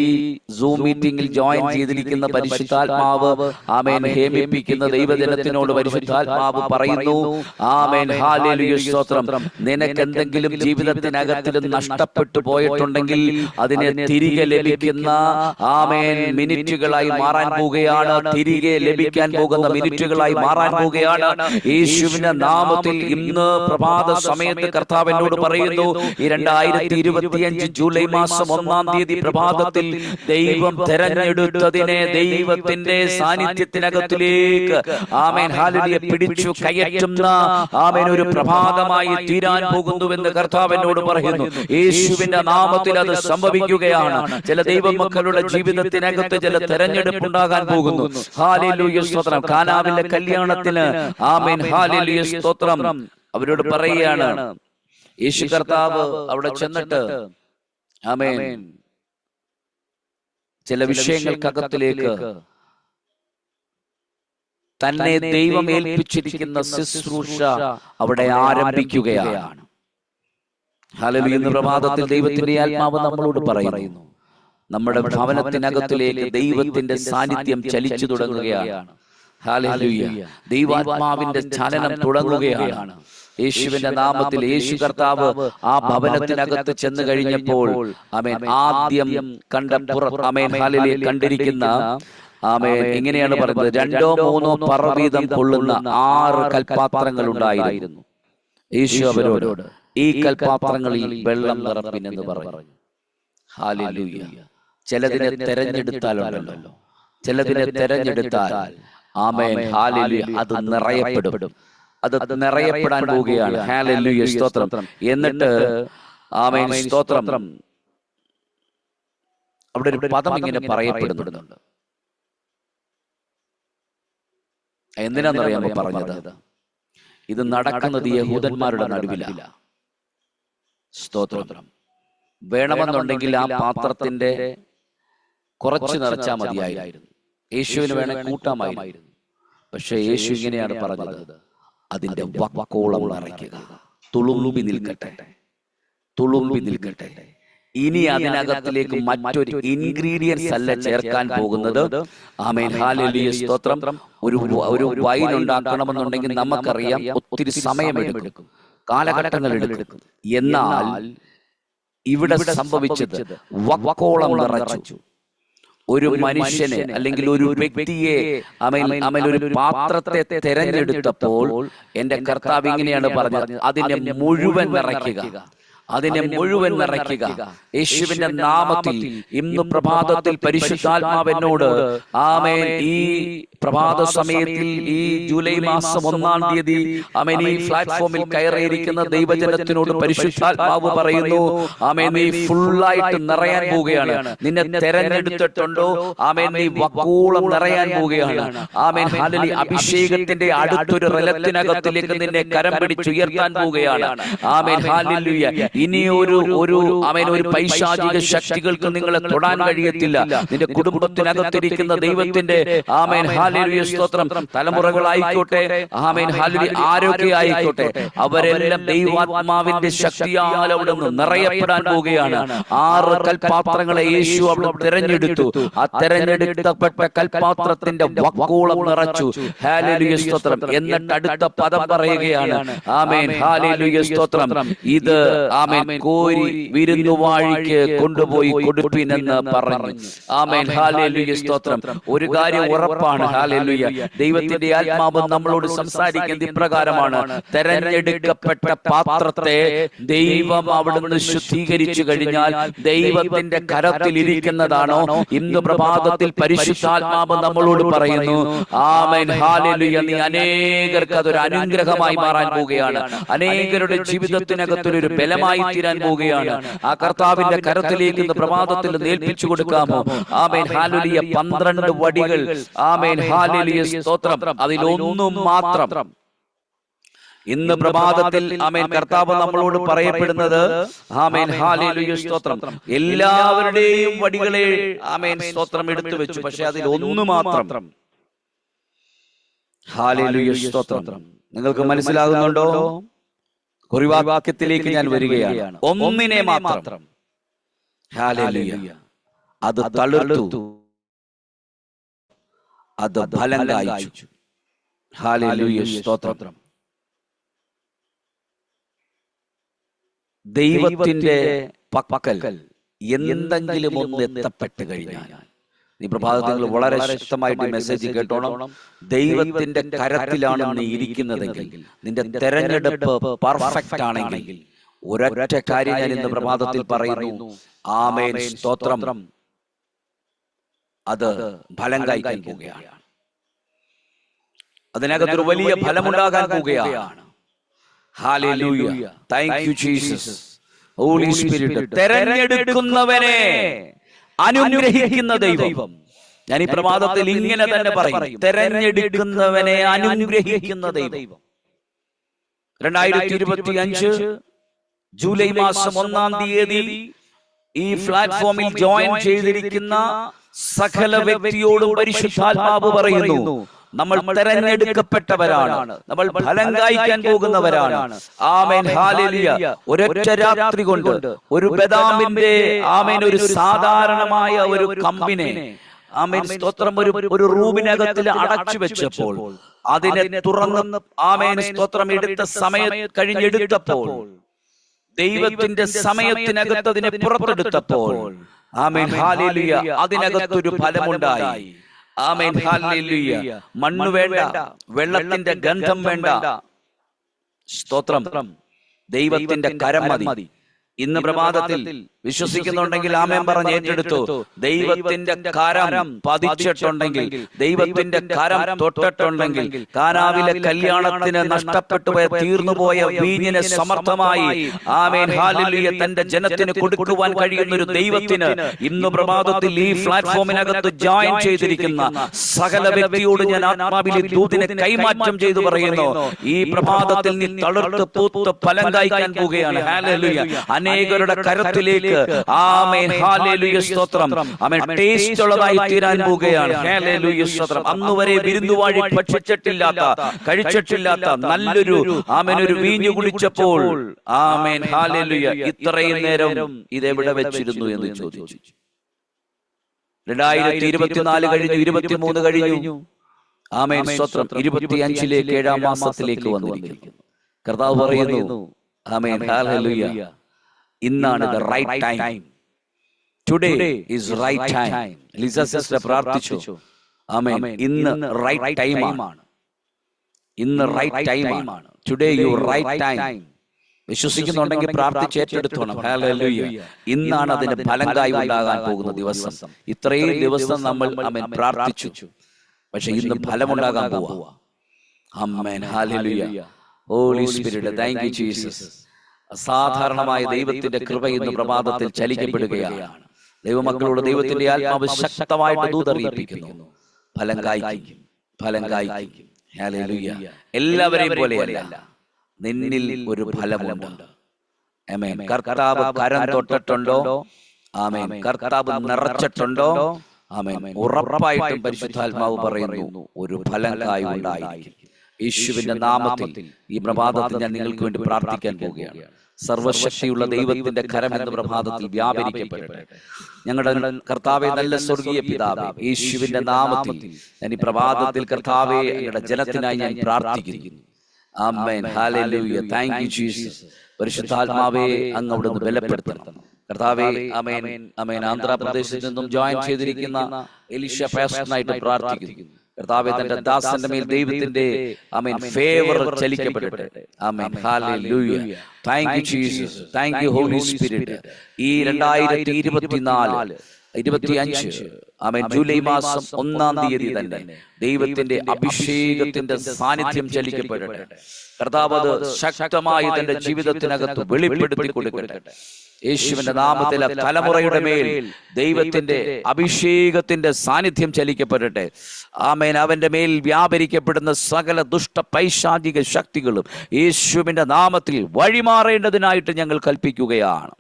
സൂം മീറ്റിംഗിൽ ജോയിൻ ചെയ്തിരിക്കുന്ന പരിശുദ്ധാത്മാവ് ആമേൻ ഹേമിപ്പിക്കുന്ന ദൈവജനത്തിനോട് പരിശുദ്ധാത്മാവ് പറയുന്നു, ആമേൻ ഹല്ലേലൂയ സ്തോത്രം, നിനക്ക് എന്തെങ്കിലും ജീവിതത്തിനകത്തിൽ നഷ്ടപ്പെട്ടു പോയിട്ടുണ്ടെങ്കിൽ അതിനെ തിരികെ ലഭിക്കുന്ന ആമേൻ മിനിറ്റുകളായി മാറാൻ പോവുകയാണ്. തിരികെ ലഭിക്കാൻ പോകുന്ന മിനിറ്റുകളായി മാറാൻ പോവുകയാണ്. യേശുവിന്റെ നാമത്തിൽ ഇന്ന് പ്രഭാത സമയത്ത് കർത്താവിനോട് പറയുന്നു, ഈ 2025 ജൂലൈ മാസം 1-ാം തീയതി പ്രഭാതത്തിൽ ദൈവം തെരഞ്ഞെടുത്തതിനെ ദൈവത്തിന്റെ സാന്നിധ്യത്തിനകത്തിലേക്ക് ആമേൻ ഹല്ലേലൂയ പിടിച്ചു കയറ്റുന്ന ആമേൻ ഒരു പ്രഭാതമായി തീരാൻ പോകുന്നുവെന്ന് കർത്താവിനോട് പറയുന്നു. യേശുവിന്റെ നാമത്തിൽ അത് സംഭവിക്കുകയാണ്. ചില ദൈവമക്കളുടെ ജീവിതത്തിനകത്ത് ചില തെരഞ്ഞെടുപ്പ് ഉണ്ടാകാൻ പോകുന്നു. ഹല്ലേലൂയ സ്തോത്രം. കാനാവിലെ കല്യാണത്തിന് ആമേൻ ഹല്ലേലൂയ സ്തോത്രം അവരോട് പറയുകയാണ്. യേശു കർത്താവ് അവിടെ ചെന്നിട്ട് ആമേൻ ചില വിഷയങ്ങൾക്കകത്തിലേക്ക് തന്നെ ദൈവം ഏൽപ്പിച്ചിരിക്കുന്ന ശുശ്രൂഷ അവിടെ ആരംഭിക്കുകയാണ്. ഹല്ലേലൂയ. ഇന്ന് പ്രഭാതത്തിൽ ദൈവത്തിന്റെ ആത്മാവ് നമ്മളോട് പറയുന്നു, നമ്മുടെ ഭവനത്തിനകത്തിലേക്ക് ദൈവത്തിന്റെ സാന്നിധ്യം ചലിച്ചു തുടങ്ങുകയാണ്. ഹല്ലേലൂയ. ദൈവാത്മാവിന്റെ ചലനം തുടങ്ങുകയാണ്. യേശുവിന്റെ നാമത്തിൽ യേശു കർത്താവ് ആ ഭവനത്തിനകത്ത് ചെന്ന് കഴിഞ്ഞപ്പോൾ ആമേൻ ആദ്യം ആമേൻ ഹല്ലേലൂയ കണ്ടിരിക്കുന്ന ആമേൻ ഇങ്ങനെയാണ് പറയുന്നത്, 2-3 പറവീതം കൊള്ളുന്ന 6 കൽപാത്രങ്ങൾ ഉണ്ടായിരുന്നു. യേശു അവരോട് ഈ കൽപാത്രങ്ങളിൽ വെള്ളം നിറപ്പിനെന്ന് പറഞ്ഞു. ഹല്ലേലൂയ. ചിലതിനെ തെരഞ്ഞെടുത്താലുണ്ടല്ലോ, ചിലതിനെ തെരഞ്ഞെടുത്താൽ ആമേൻ ഹല്ലേലൂയ അത് നിറയപ്പെടും. അത് നിറയപ്പെടാൻ പോവുകയാണ്. ഹല്ലേലൂയ സ്തോത്രം. എന്നിട്ട് ആമേൻ സ്തോത്രം അവിടെ ഒരു പദം ഇങ്ങനെ പറയപ്പെടുന്നുണ്ട്. എന്തിനാന്നറിയാമോ പറഞ്ഞത്? ഇത് നടക്കുന്നത് യഹൂദന്മാരുടെ നടുവിലല്ല. സ്തോത്രം. വേണമെന്നുണ്ടെങ്കിൽ ആ പാത്രത്തിന്റെ കുറച്ച് നിറച്ചാൽ മതിയായിരുന്നു. യേശുവിന് വേണേ കൂട്ടാമായിരുന്നു. പക്ഷെ യേശു ഇങ്ങനെയാണ് പറഞ്ഞത്, അതിന്റെ വക്കോളം നിറയ്ക്കുക, തുളുമ്പി നിൽക്കട്ടെ. ഇനി അതിനകത്തിലേക്ക് മറ്റൊരു ഇൻഗ്രീഡിയൻസ് അല്ല ചേർക്കാൻ പോകുന്നത്. ആമേൻ ഹല്ലേലൂയ സ്തോത്രം. ഒരു വൈൻ ഉണ്ടാക്കണമെന്നുണ്ടെങ്കിൽ നമുക്കറിയാം ഒത്തിരി സമയമെടുക്കും, കാലഘട്ടങ്ങൾ എടുക്കും. എന്നാൽ ഇവിടെ സംഭവിച്ചത് വക്കോളം നിറച്ചു. ഒരു മനുഷ്യനെ അല്ലെങ്കിൽ ഒരു വ്യക്തിയെ അമൽ ഒരു പാത്രത്തെ തെരഞ്ഞെടുത്തപ്പോൾ എന്റെ കർത്താവ് ഇങ്ങനെയാണ് പറഞ്ഞത്, അതിനെ മുഴുവൻ നിറയ്ക്കുക. യേശുവിന്റെ നാമത്തിൽ ഇന്ന് പ്രഭാതത്തിൽ പരിശുദ്ധാത്മാവിനോട് ആമേൻ ഈ പ്രഭാത സമയത്തിൽ ഈ ജൂലൈ മാസം 1-ാം തീയതി ആമേൻ ഈ പ്ലാറ്റ്ഫോമിൽ കയറിയിരിക്കുന്ന ദൈവജനത്തിനോട് പരിശുദ്ധാത്മാവ് പറയുന്നു, ആമേൻ നീ ഫുള്ളായിട്ട് നിറയാൻ പോവുകയാണ്. നിന്നെ തെരഞ്ഞെടുത്തിട്ടുണ്ടോ? ആമേൻ നീ വക്കോളം നിറയാൻ പോവുകയാണ്. Amen hallelujah. അഭിഷേകത്തിന്റെ അടുത്തൊരു റലത്തിനകത്തിലേക്ക് നിന്നെ കരം പിടിച്ചുയർത്താൻ പോവുകയാണ്. Amen hallelujah. ഇനി ഒരു പൈശാചിക ശക്തികൾക്ക് നിങ്ങളെ തൊടാൻ കഴിയത്തില്ല. നിന്റെ കുടുംബത്തിനകത്തിരിക്കുന്ന ദൈവത്തിന്റെ ആമേൻ ഹല്ലേലൂയ സ്തോത്രം തലമുറകളായിക്കോട്ടെ, ആമേൻ ഹല്ലേലൂയ ആരോഗ്യമായിക്കോട്ടെ, അവരെല്ലാം ദൈവാത്മാവിന്റെ ശക്തിയാൽ അവിടെ നിന്ന് നിറയപ്പെടാൻ പോവുകയാണ്. 6 കൽപാത്രങ്ങളെ യേശു അവിടെ തിരഞ്ഞെടുത്തു. ആ തിരഞ്ഞെടുക്കപ്പെട്ട കൽപാത്രത്തിന്റെ വക്കോളം നിറച്ചു. ഹല്ലേലൂയ സ്തോത്രം. എന്നിട്ട് അടുത്ത പദം പറയുകയാണ്, ആമേൻ ഹല്ലേലൂയ സ്തോത്രം, ഇത് ആമേൻ കോരി വിരുന്നുവാഴിക്ക് കൊണ്ടുപോയി കൊടുപ്പിനെന്ന് പറഞ്ഞു. ആമേൻ ഹല്ലേലൂയ സ്തോത്രം. ഒരു കാര്യം ഉറപ്പാണ്, ഹല്ലേലൂയ, ദൈവത്തിന്റെ ആത്മാവ് നമ്മളോട് സംസാരിക്കുന്നത് ഇപ്രകാരമാണ്: തെരഞ്ഞെടുക്കപ്പെട്ട പാത്രത്തെ ദൈവം അവിടുന്ന് ശുദ്ധീകരിച്ചു കഴിഞ്ഞാൽ ദൈവത്തിന്റെ കരത്തിൽ ഇരിക്കുന്നതാണോ? ഇന്ന് പ്രഭാതത്തിൽ പരിശുദ്ധാത്മാവ് നമ്മളോട് പറയുന്നു, ആമേൻ ഹല്ലേലൂയ, നീ അനേകർക്ക് അതൊരു അനുഗ്രഹമായി മാറാൻ പോവുകയാണ്. അനേകരുടെ ജീവിതത്തിനകത്തൊരു ബലമായി തീരാൻ പോവുകയാണ്. ആ കർത്താവിന്റെ കരത്തിലേക്ക് ഇന്ന് പ്രഭാതത്തിൽ ഏൽപ്പിച്ചു കൊടുക്കാമോ? Amen hallelujah. 12 വടികൾ, ആമേൻ ഹല്ലേലൂയ സ്തോത്രം, അതിലൊന്നും മാത്രം ഇന്ന് പ്രഭാതത്തിൽ ആമേൻ കർത്താവ് നമ്മളോട് പറയപ്പെടുന്നത്, ആമേൻ ഹല്ലേലൂയ സ്തോത്രം, എല്ലാവരുടെയും വടികളെ ആമേൻ സ്തോത്രം എടുത്തു വെച്ചു, പക്ഷെ അതിൽ ഒന്ന് മാത്രം. ഹല്ലേലൂയ സ്തോത്രം. നിങ്ങൾക്ക് മനസ്സിലാകുന്നുണ്ടോ? കുറിവാക്യത്തിലേക്ക് ഞാൻ വരികയാണ്. ഒന്നിനെ മാത്രം, ഹല്ലേലൂയ, അത് തളിർത്തു, അത് ഫലം കായ്ച്ചു. ഹല്ലേലൂയ സ്തോത്രം. ദൈവത്തിന്റെ പക്കൽ എന്തെങ്കിലും ഒന്ന് എത്തപ്പെട്ട് കഴിഞ്ഞാൽ, ഈ പ്രഭാതത്തിൽ വളരെ ശക്തമായിട്ട് മെസ്സേജ് കേട്ടോണം. ദൈവത്തിന്റെ കരത്തിലാണ് നീ ഇരിക്കുന്നതെങ്കിൽ, നിന്റെ തെരഞ്ഞെടുപ്പ് പെർഫെക്റ്റ് ആണെങ്കിൽ, ഒരൊറ്റ കാര്യം ഞാൻ ഇന്ന് പ്രഭാതത്തിൽ പറയുന്നു, ആമേൻ സ്തോത്രം, അത് ഫലം കായ്ക്കാൻ പോവുകയാണ്. അതിനകത്തൊരു വലിയ ഫലമുണ്ടാകാൻ പോവുകയാണ്. Hallelujah. Thank you Jesus. Holy spirit. തെരഞ്ഞെടുക്കുന്നവനെ അനുഗ്രഹിക്കുന്ന ദൈവം. ഞാൻ ഈ പ്രഭാതത്തിൽ ഇങ്ങനെ തന്നെ പറയും, തെരഞ്ഞെടുക്കുന്നവനെ അനുഗ്രഹിക്കുന്ന ദൈവം. 2025 ജൂലൈ മാസം 1-ാം തീയതി ഈ പ്ലാറ്റ്ഫോമിൽ ജോയിൻ ചെയ്തിരിക്കുന്ന സകല വ്യക്തിയോടും പരിശുദ്ധാത്മാവ് പറയുന്നു, നമ്മൾ തെരഞ്ഞെടുക്കപ്പെട്ടവരാണ്, നമ്മൾ ഫലം കായ്ക്കാൻ പോകുന്നവരാണ്. Amen hallelujah. ഒരൊറ്റ രാത്രി കൊണ്ട് ഒരു ബദാമിന്റെ ആമേൻ ഒരു സാധാരണമായ ഒരു കമ്പിനെ, ആമേൻ സ്തോത്രം, ഒരു റൂമിനകത്തിൽ അടച്ചു വെച്ചപ്പോൾ, അതിനെ തുറന്ന് ആമേൻ സ്തോത്രം എടുത്ത സമയം കഴിഞ്ഞെടുത്തപ്പോൾ, ദൈവത്തിന്റെ സമയത്തിനകത്ത് അതിനെ പുറത്തെടുത്തപ്പോൾ, ആമേൻ ഹല്ലേലൂയ, അതിനകത്തൊരു ഫലമുണ്ടായി. Amen hallelujah. മണ്ണ് വേണ്ട, വെള്ളത്തിന്റെ ഗന്ധം വേണ്ട, സ്തോത്രം, ദൈവത്തിന്റെ കരം മതി. ഇന്ന് പ്രഭാതത്തിൽ വിശ്വസിക്കുന്നുണ്ടെങ്കിൽ ആമേൻ പറഞ്ഞ് ഏറ്റെടുത്തു. ദൈവത്തിന്റെ കരം പതിച്ചിട്ടുണ്ടെങ്കിൽ, ദൈവത്തിന്റെ കരം തൊട്ടിട്ടുണ്ടെങ്കിൽ, കാനാവിലെ കല്യാണത്തിന് നഷ്ടപ്പെട്ടു പോയ, തീർന്നുപോയ വീഞ്ഞിനെ സമർത്ഥമായി ആമേൻ ഹല്ലേലൂയ തന്റെ ജനത്തിന് കൊടുക്കുവാൻ കഴിയുന്ന ഒരു ദൈവത്തിന് ഇന്ന് പ്രഭാതത്തിൽ ഈ പ്ലാറ്റ്ഫോമിനകത്ത് ജോയിൻ ചെയ്തിരിക്കുന്ന സകല വ്യക്തിയോട് ഞാൻ ആത്മാവിലെ ദൂതിനെ കൈമാറ്റം ചെയ്തു പറയുന്നു, ഈ പ്രഭാതത്തിൽ നീ തളിർത്ത് പൂത്ത് ഫലം കായ്ക്കാൻ പോവുകയാണ്. ഹല്ലേലൂയ. അനേകരുടെ കരത്തിലേക്ക് ആമേൻ ഹല്ലേലൂയ സ്തോത്രം, ആമേൻ ടേസ്റ്റ് ഉള്ളതായി തീരാൻ പോവുകയാണ്. ഹല്ലേലൂയ സ്തോത്രം. അന്നുവരെ വിരുന്നുവാഴി ഭക്ഷിച്ചിട്ടില്ലാത്ത, കഴിച്ചിട്ടില്ലാത്ത നല്ലൊരു ആമേൻ ഒരു വീഞ്ഞു കുടിച്ചപ്പോൾ, ആമേൻ ഹല്ലേലൂയ, ഇത്രയും നേരം ഇതെവിടെ വെച്ചിരുന്നു എന്ന് ചോദിച്ചു. 2024 കഴിഞ്ഞു, 23 കഴിഞ്ഞു, ആമേൻ സ്തോത്രം. 25ലേക്ക് 7-ാം മാസത്തിലേക്ക് വന്നിരിക്കുന്നു. കർത്താവ് പറയുന്നു, ആമേൻ ഹല്ലേലൂയ, ഇന്നാണ് the right time. Today is right time. Lisa sister പ്രാർത്ഥിച്ചു. ആമേൻ. ഇന്ന് റൈറ്റ് ടൈം ആണ്. ഇന്ന് റൈറ്റ് ടൈം ആണ്. Today your right time. വിശ്വസിക്കുന്നുണ്ടെങ്കിൽ പ്രാർത്ഥിച്ച് ഏറ്റെടുത്തോണം. ഹല്ലേലൂയ. ഇന്നാണ് അതിന്റെ ഫലങ്കായി ഉണ്ടാകാൻ പോകുന്ന ദിവസം. ഇത്രയും ദിവസം നമ്മൾ ആമേൻ പ്രാർത്ഥിച്ചു, പക്ഷെ ഇന്ന് ഫലമുണ്ടാകാൻ പോവാ. ആമേൻ ഹല്ലേലൂയ. Holy spirit, thank you Jesus. അസാധാരണമായ ദൈവത്തിന്റെ കൃപ ഇന്ന് പ്രഭാതത്തിൽ ചലിക്കപ്പെടുകയാണ്. ദൈവമക്കളോട് ദൈവത്തിന്റെ ആത്മാവ് ശക്തമായിട്ട് ദൂതറിയിപ്പിക്കുന്നു, ഫലം കായ്ക്കും, ഫലം കായ്ക്കും. ഹല്ലേലൂയ. എല്ലാവരെയും പോലെയല്ല, നിന്നിൽ ഒരു ഫലമുണ്ട്. ആമേൻ. കർത്താവ് കരം തൊട്ടിട്ടുണ്ടോ? ആമേൻ. കർത്താവ് നിറച്ചിട്ടുണ്ടോ? ആമേൻ. ഉറപ്പായിട്ടും പരിശുദ്ധാത്മാവ് പറയുന്നു ഒരു ഫലം കായ് ഉണ്ടായിരിക്കും. യേശുവിന്റെ നാമത്തിൽ ഈ പ്രഭാതത്തിൽ ഞാൻ നിങ്ങൾക്ക് വേണ്ടി പ്രാർത്ഥിക്കാൻ പോവുകയാണ്. സർവശക്തിയുള്ള ദൈവത്തിന്റെ കരം എന്ന പ്രഭാതത്തിൽ വ്യാപരിക്കപ്പെടട്ടെ. ഞങ്ങളുടെ കർത്താവെ, നല്ല സ്വർഗീയ പിതാവേ, യേശുവിന്റെ നാമത്തിൽ ഞാൻ ഈ പ്രഭാതത്തിൽ കർത്താവെ ഞങ്ങളുടെ ജനത്തിനായി ഞാൻ പ്രാർത്ഥിക്കുന്നു. ആമേൻ. ഹല്ലേലൂയ. Thank you Jesus. പരിശുദ്ധാത്മാവേ, അങ്ങ് അവിടുന്ന് ബലപ്പെടുത്തണം കർത്താവേ. ആമേൻ. ആമേൻ. ആന്ധ്രാപ്രദേശിൽ നിന്നും ജോയിൻ ചെയ്തിരിക്കുന്ന എലീഷ പാസ്റ്ററിനായിട്ട് പ്രാർത്ഥിക്കുന്നു കർത്താവേ. തന്റെ ദാസന്റെ മേൽ ദൈവത്തിന്റെ ആമേൻ ഫേവർ ചലിക്കപ്പെടട്ടെ. Amen. Hallelujah. Thank you Jesus. Thank you holy spirit. ഈ 2024 25 ആമേൻ ജൂലൈ മാസം 1-ാം തീയതി തന്നെ ദൈവത്തിന്റെ അഭിഷേകത്തിന്റെ സാന്നിധ്യം ചലിക്കപ്പെടട്ടെ. കർത്താവ് അത് ശക്തമായി തന്റെ ജീവിതത്തിനകത്ത് വെളിപ്പെടുത്തി കൊടുക്കട്ടെ. യേശുവിന്റെ നാമത്തിൽ തലമുറയുടെ മേൽ ദൈവത്തിന്റെ അഭിഷേകത്തിന്റെ സാന്നിധ്യം ചലിക്കപ്പെടട്ടെ. ആമേൻ. അവന്റെ മേൽ വ്യാപരിക്കപ്പെടുന്ന സകല ദുഷ്ട പൈശാചിക ശക്തികളും യേശുവിന്റെ നാമത്തിൽ വഴിമാറേണ്ടതിനായിട്ട് ഞങ്ങൾ കൽപ്പിക്കുകയാണ്.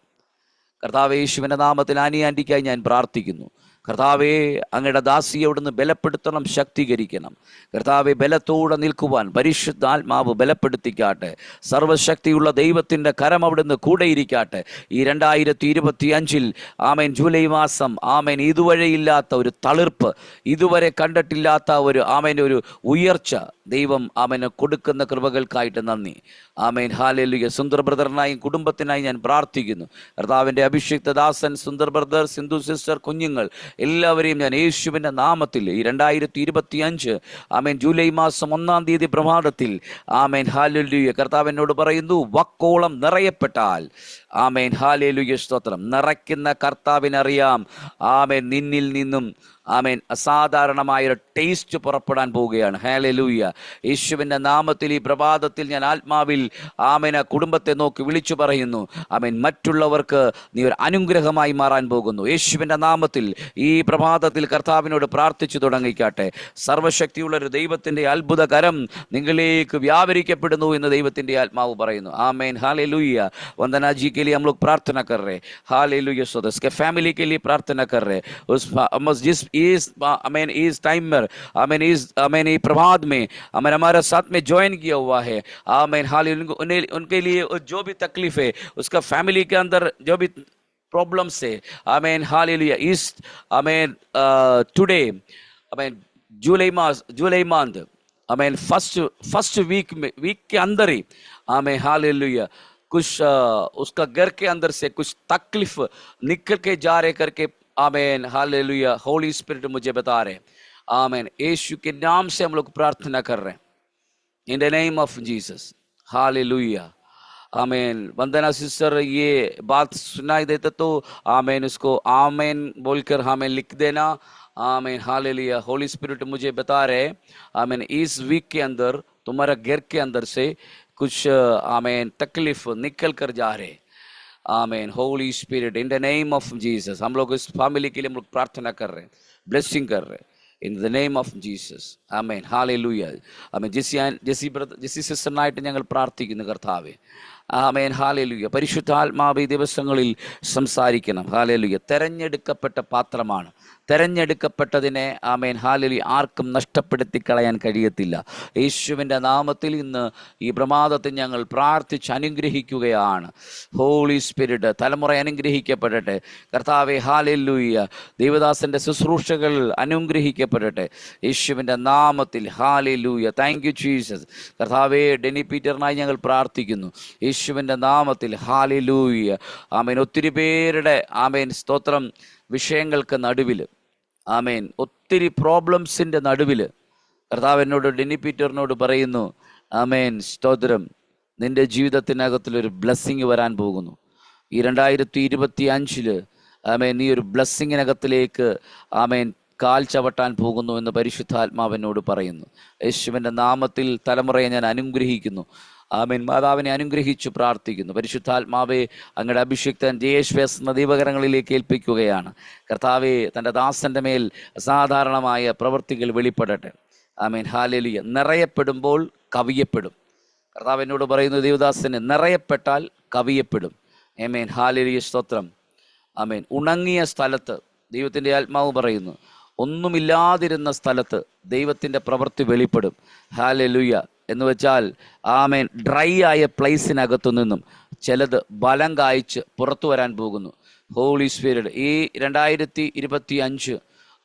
കർത്താവേ, യേശുവിന്റെ നാമത്തിൽ ആനിയാൻറ്റിക്കായി ഞാൻ പ്രാർത്ഥിക്കുന്നു. കർത്താവേ, അങ്ങയുടെ ദാസിയെ അവിടുന്ന് ബലപ്പെടുത്തണം, ശക്തീകരിക്കണം. കർത്താവെ, ബലത്തോടെ നിൽക്കുവാൻ പരിശുദ്ധാത്മാവ് ബലപ്പെടുത്തിക്കാട്ടെ. സർവശക്തിയുള്ള ദൈവത്തിൻ്റെ കരം അവിടുന്ന് കൂടെയിരിക്കാട്ടെ. ഈ 2025 ആമേൻ ജൂലൈ മാസം ആമേൻ ഇതുവരെയില്ലാത്ത ഒരു തളിർപ്പ്, ഇതുവരെ കണ്ടിട്ടില്ലാത്ത ഒരു ആമേൻ ഒരു ഉയർച്ച ദൈവം ആമേന് കൊടുക്കുന്ന കൃപകൾക്കായിട്ട് നന്ദി. ആമേൻ. ഹല്ലേലൂയ. സുന്ദർ ബ്രദറിനായും കുടുംബത്തിനായി ഞാൻ പ്രാർത്ഥിക്കുന്നു. കർത്താവിൻ്റെ അഭിഷിക്ത ദാസൻ, സുന്ദർ ബ്രദർ, സിന്ധു സിസ്റ്റർ, കുഞ്ഞുങ്ങൾ എല്ലാവരെയും ഞാൻ യേശുവിൻ്റെ നാമത്തിൽ ഈ 2025 ആമേൻ ജൂലൈ മാസം 1-ാം തീയതി പ്രഭാതത്തിൽ ആമേൻ ഹല്ലേലൂയ കർത്താവിനോട് പറയുന്നു, വക്കോളം നിറയപ്പെട്ടാൽ ആമേൻ ഹല്ലേലൂയ സ്തോത്രം. നിറയ്ക്കുന്ന കർത്താവിനറിയാം ആമേൻ നിന്നിൽ നിന്നും ആമേൻ അസാധാരണമായൊരു ടേസ്റ്റ് പുറപ്പെടാൻ പോവുകയാണ്. ഹല്ലേലൂയ. യേശുവിൻ്റെ നാമത്തിൽ ഈ പ്രഭാതത്തിൽ ഞാൻ ആത്മാവിൽ ആമേൻ ആ കുടുംബത്തെ നോക്കി വിളിച്ചു പറയുന്നു, ആമേൻ മറ്റുള്ളവർക്ക് നീ ഒരു അനുഗ്രഹമായി മാറാൻ പോകുന്നു. യേശുവിൻ്റെ നാമത്തിൽ ഈ പ്രഭാതത്തിൽ കർത്താവിനോട് പ്രാർത്ഥിച്ചു തുടങ്ങിക്കാട്ടെ. സർവശക്തിയുള്ളൊരു ദൈവത്തിൻ്റെ അത്ഭുത കരം നിങ്ങളിലേക്ക് വ്യാപരിക്കപ്പെടുന്നു എന്ന് ദൈവത്തിൻ്റെ ആത്മാവ് പറയുന്നു. Amen hallelujah. वंदना जी के लिए हम लोग प्रार्थना कर रहे हैं, हालेलुया। सो उसके फैमिली के लिए प्रार्थना कर रहे हैं। उस जिस इस टाइम में आमेन ये प्रभात में आमेन हमारे साथ में ज्वाइन किया हुआ है, आमेन हालेलुया। उनके लिए जो भी तकलीफ है उसका फैमिली के अंदर जो भी प्रॉब्लम्स है, आमेन हालेलुया। इस आमेन टुडे आमेन जुलाई मंथ आमेन फर्स्ट वीक के अंदर ही आमेन हालेलुया कुछ उसका घर के अंदर से कुछ तकलीफ निकल के जा रहे करके आमेन हालेलुया होली स्पिरिट मुझे बता रहे। आमेन यीशु के नाम से हम लोग प्रार्थना कर रहे हैं, इन the name of Jesus, hallelujah. Amen. Vandana sister ये बात सुनाई देता तो आमेन उसको आमेन बोलकर हमें लिख देना। Amen hallelujah. होली स्पिरिट मुझे बता रहे आमेन इस वीक के अंदर तुम्हारा घर के अंदर से कुछ आमेन तकलीफ निकल कर जा रहे। Amen holy spirit in the name of Jesus. हम लोग इस फैमिली के लिए हम लोग प्रार्थना कर रहे हैं, ब्लेसिंग कर रहे हैं in the name of Jesus, amen, hallelujah। आमेन। जिसी സിസ്റ്ററിനായിട്ട് ഞങ്ങൾ പ്രാർത്ഥിക്കുന്നു കർത്താവേ, ആമേൻ ഹാലേലൂയ। പരിശുദ്ധാത്മാവ് ഈ ദിവസങ്ങളിൽ സംസാരിക്കണം, ഹാലേലൂയ। തെരഞ്ഞെടുക്കപ്പെട്ട പാത്രമാണ്, തെരഞ്ഞെടുക്കപ്പെട്ടതിനെ ആമേൻ ഹാലേലൂയ ആർക്കും നഷ്ടപ്പെടുത്തി കളയാൻ കഴിയത്തില്ല। യേശുവിൻ്റെ നാമത്തിൽ ഇന്ന് ഈ പ്രമാദത്തിൽ ഞങ്ങൾ പ്രാർത്ഥിച്ച് അനുഗ്രഹിക്കുകയാണ്। ഹോളി സ്പിരിറ്റ് തലമുറ അനുഗ്രഹിക്കപ്പെടട്ടെ കർത്താവേ, ഹാലേലൂയ। ദേവദാസന്റെ ശുശ്രൂഷകൾ അനുഗ്രഹിക്കപ്പെടട്ടെ യേശുവിൻ്റെ നാമത്തിൽ, ഹാലേലൂയ। Thank you Jesus. കർത്താവേ, ഡെനി പീറ്ററിനായി ഞങ്ങൾ പ്രാർത്ഥിക്കുന്നു യേശുവിൻ്റെ നാമത്തിൽ, ഹാലേലൂയ। ആമേൻ ഒത്തിരി പേരുടെ ആമേൻ സ്തോത്രം വിഷയങ്ങൾക്ക് നടുവിൽ, ആമേൻ ഒത്തിരി പ്രോബ്ലംസിൻ്റെ നടുവിൽ കർത്താവ് എന്നോട് ഡെനി പീറ്ററിനോട് പറയുന്നു, ആമേൻ സ്തോത്രം, നിൻ്റെ ജീവിതത്തിനകത്തിലൊരു ബ്ലെസ്സിങ് വരാൻ പോകുന്നു। ഈ 2025 ആമേൻ നീ ഒരു ബ്ലെസ്സിങ്ങിനകത്തിലേക്ക് ആമേൻ കാൽ ചവിട്ടാൻ പോകുന്നു എന്ന് പരിശുദ്ധാത്മാവിനോട് പറയുന്നു। യേശുവിൻ്റെ നാമത്തിൽ തലമുറയെ ഞാൻ അനുഗ്രഹിക്കുന്നു, ആമേൻ। മാതാവിനെ അനുഗ്രഹിച്ചു പ്രാർത്ഥിക്കുന്നു। പരിശുദ്ധാത്മാവെ, അങ്ങയുടെ അഭിഷിക്തൻ ജയേഷ് എന്ന ദൈവകരങ്ങളിലേക്ക് ഏൽപ്പിക്കുകയാണ് കർത്താവെ। തൻ്റെ ദാസൻ്റെ മേൽ അസാധാരണമായ പ്രവൃത്തികൾ വെളിപ്പെടട്ടെ, ആമേൻ ഹാലേലൂയ। നിറയപ്പെടുമ്പോൾ കവിയപ്പെടും, കർത്താവ് എന്നോട് പറയുന്നു, ദേവദാസന് നിറയപ്പെട്ടാൽ കവിയപ്പെടും, ആമേൻ. ഹല്ലേലൂയ, സ്തോത്രം. ആമേൻ. ഉണങ്ങിയ സ്ഥലത്ത് ദൈവത്തിൻ്റെ ആത്മാവ് പറയുന്നു, ഒന്നുമില്ലാതിരുന്ന സ്ഥലത്ത് ദൈവത്തിൻ്റെ പ്രവൃത്തി വെളിപ്പെടും. ഹല്ലേലൂയ. എന്ന് വെച്ചാൽ ആമേൻ, ഡ്രൈ ആയ പ്ലേസിനകത്തു നിന്നും ചിലത് ബലം കായ്ച്ച് പുറത്തു വരാൻ പോകുന്നു. ഹോളി സ്പിരിറ്റ് ഈ 2025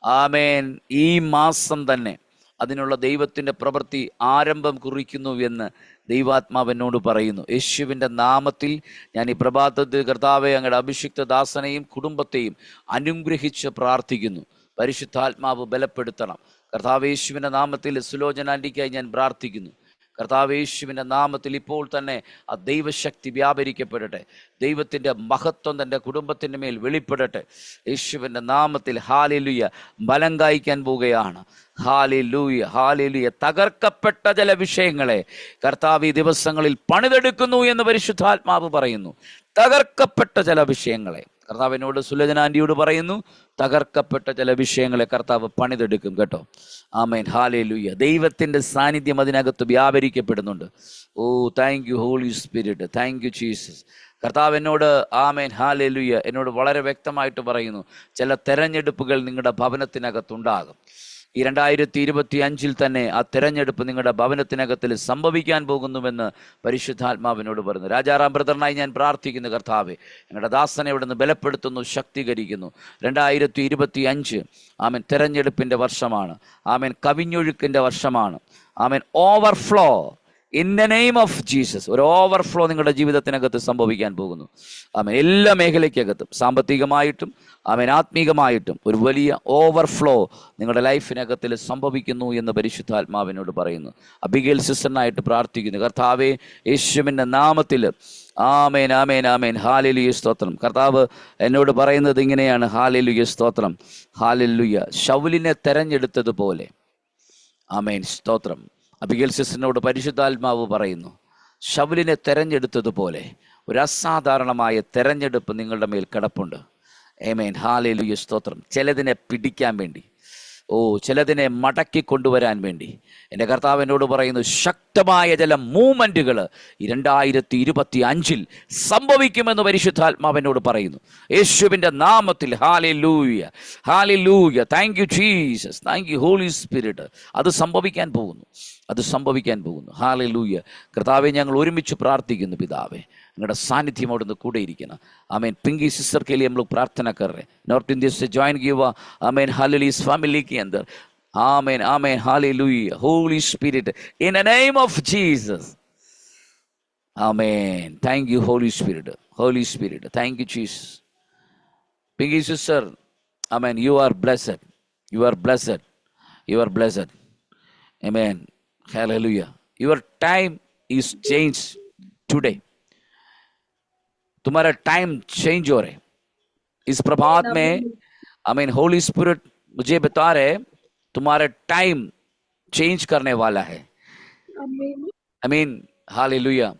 ആമേൻ, ഈ മാസം തന്നെ അതിനുള്ള ദൈവത്തിൻ്റെ പ്രവൃത്തി ആരംഭം കുറിക്കുന്നു എന്ന് ദൈവാത്മാവ് എന്നോട് പറയുന്നു. യേശുവിൻ്റെ നാമത്തിൽ ഞാൻ ഈ പ്രഭാതത്തിൽ കർത്താവെ അങ്ങയുടെ അഭിഷിക്ത ദാസനെയും കുടുംബത്തെയും അനുഗ്രഹിച്ച് പ്രാർത്ഥിക്കുന്നു. പരിശുദ്ധാത്മാവ് ബലപ്പെടുത്തണം. കർത്താവ് യേശുവിൻ്റെ നാമത്തിൽ സുലോചനാൻറ്റിക്കായി ഞാൻ പ്രാർത്ഥിക്കുന്നു. കർത്താവ് യേശുവിൻ്റെ നാമത്തിൽ ഇപ്പോൾ തന്നെ ആ ദൈവശക്തി വ്യാപരിക്കപ്പെടട്ടെ. ദൈവത്തിൻ്റെ മഹത്വം തൻ്റെ കുടുംബത്തിൻ്റെ മേൽ വെളിപ്പെടട്ടെ. യേശുവിൻ്റെ നാമത്തിൽ ഹല്ലേലൂയ. ബലം കായ്ക്കാൻ പോവുകയാണ്. Hallelujah, hallelujah. തകർക്കപ്പെട്ട ചില വിഷയങ്ങളെ കർത്താവ് ഈ ദിവസങ്ങളിൽ പണിതെടുക്കുന്നു എന്ന് പരിശുദ്ധാത്മാവ് പറയുന്നു. തകർക്കപ്പെട്ട ചില വിഷയങ്ങളെ കർത്താവിനോട് സുലോചനാൻറ്റിയോട് പറയുന്നു, തകർക്കപ്പെട്ട ചില വിഷയങ്ങളെ കർത്താവ് പണിതെടുക്കും കേട്ടോ. ആമേൻ. ഹല്ലേലൂയ. ദൈവത്തിൻ്റെ സാന്നിധ്യം അതിനകത്ത് വ്യാപരിക്കപ്പെടുന്നുണ്ട്. ഓ, thank you holy spirit, thank you Jesus. കർത്താവ് എന്നോട് ആമേൻ ഹല്ലേലൂയ എന്നോട് വളരെ വ്യക്തമായിട്ട് പറയുന്നു, ചില തെരഞ്ഞെടുപ്പുകൾ നിങ്ങളുടെ ഭവനത്തിനകത്തുണ്ടാകും. ഈ 2025 തന്നെ ആ തെരഞ്ഞെടുപ്പ് നിങ്ങളുടെ ഭവനത്തിനകത്തിൽ സംഭവിക്കാൻ പോകുന്നുവെന്ന് പരിശുദ്ധാത്മാവിനോട് പറയുന്നു. രാജാറാം ബ്രദറിനായി ഞാൻ പ്രാർത്ഥിക്കുന്നു. കർത്താവെ, ഞങ്ങളുടെ ദാസനെ ഇവിടെ നിന്ന് ബലപ്പെടുത്തുന്നു, ശക്തീകരിക്കുന്നു. 2025 ആമേൻ തെരഞ്ഞെടുപ്പിൻ്റെ വർഷമാണ്. ആമേൻ കവിഞ്ഞൊഴുക്കിൻ്റെ വർഷമാണ്. Amen overflow in the name of Jesus. ഒരു ഓവർഫ്ലോ നിങ്ങളുടെ ജീവിതത്തിനകത്ത് സംഭവിക്കാൻ പോകുന്നു. ആമേൻ എല്ലാ മേഖലയ്ക്കകത്തും, സാമ്പത്തികമായിട്ടും ആമേൻ ആത്മീകമായിട്ടും ഒരു വലിയ ഓവർഫ്ലോ നിങ്ങളുടെ ലൈഫിനകത്തിൽ സംഭവിക്കുന്നു എന്ന് പരിശുദ്ധാത്മാവിനോട് പറയുന്നു. അബിഗേൽ സിസ്റ്ററിനായിട്ട് പ്രാർത്ഥിക്കുന്നു. കർത്താവേ, യേശുവിൻ്റെ നാമത്തിൽ ആമേൻ, ആമേൻ, ആമേൻ. ഹല്ലേലൂയ, സ്തോത്രം. കർത്താവ് എന്നോട് പറയുന്നത് ഇങ്ങനെയാണ്. ഹല്ലേലൂയ, സ്തോത്രം. ഹല്ലേലൂയ. ശൗലിനെ തെരഞ്ഞെടുത്തതുപോലെ ആമേൻ, സ്തോത്രം. അബിഗേൽ സിസ്റ്ററിനോട് പരിശുദ്ധാത്മാവ് പറയുന്നു, ശൗലിനെ തെരഞ്ഞെടുത്തതുപോലെ ഒരു അസാധാരണമായ തെരഞ്ഞെടുപ്പ് നിങ്ങളുടെ മേൽ കിടപ്പുണ്ട്. ആമേൻ. ഹല്ലേലൂയ, സ്തോത്രം. ചിലതിനെ പിടിക്കാൻ വേണ്ടി, ചിലതിനെ മടക്കി കൊണ്ടുവരാൻ വേണ്ടി എൻ്റെ കർത്താവ് എന്നോട് പറയുന്നു, ശക്തമായ ചില മൂവ്മെൻറ്റുകൾ ഈ 2025 സംഭവിക്കുമെന്ന് പരിശുദ്ധാത്മാവിനോട് പറയുന്നു. യേശുവിൻ്റെ നാമത്തിൽ. ഹല്ലേലൂയ, ഹല്ലേലൂയ. Thank you Jesus, thank you holy spirit. അത് സംഭവിക്കാൻ പോകുന്നു, അത് സംഭവിക്കാൻ പോകുന്നു. ഹല്ലേലൂയ. കർത്താവെ, ഞങ്ങൾ ഒരുമിച്ച് പ്രാർത്ഥിക്കുന്നു. പിതാവേ, നിങ്ങളുടെ സാന്നിധ്യം അവിടുന്ന് കൂടെ ഇരിക്കണം. आमीन. पिंकी सिस्टर के लिए हम लोग प्रार्थना कर रहे हैं, नॉर्थ इंडिया से ज्वाइन किया हुआ आमीन हालेलुया इस फैमिली के अंदर. आमीन, आमीन, hallelujah. Holy spirit in the name of Jesus. आमीन. Thank you holy spirit, holy spirit. Thank you Jesus. Pinky sister, आमीन. You are blessed, you are blessed, you are blessed. Amen. Hallelujah. Your time is changed today. तुम्हारा time change हो रहा है इस प्रभात में. आमीन. Holi spirit मुझे बता रहे तुम्हारा टाइम चेंज करने वाला है. आमीन. हालेलुया.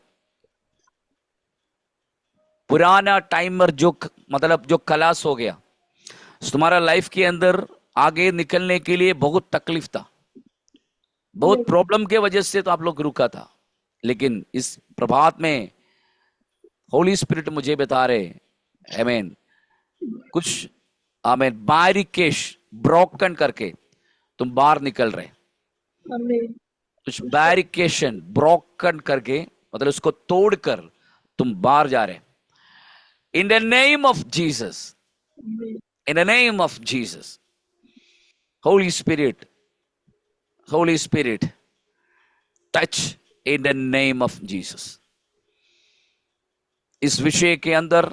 पुराना टाइमर जो मतलब जो खलास हो गया, तुम्हारा लाइफ के अंदर आगे निकलने के लिए बहुत तकलीफ था, बहुत प्रॉब्लम के वजह से तो आप लोग रुका था. लेकिन इस प्रभात में होली स्पिरिट मुझे बता रहे आमीन कुछ आमीन बैरिकेड ब्रोकन करके तुम बाहर निकल रहे. कुछ बैरिकेशन ब्रोकन करके मतलब उसको तोड़कर तुम बाहर जा रहे. इन the name of Jesus, in the name of Jesus. Holi spirit, holy spirit touch in the name of Jesus. इस विषय के अंदर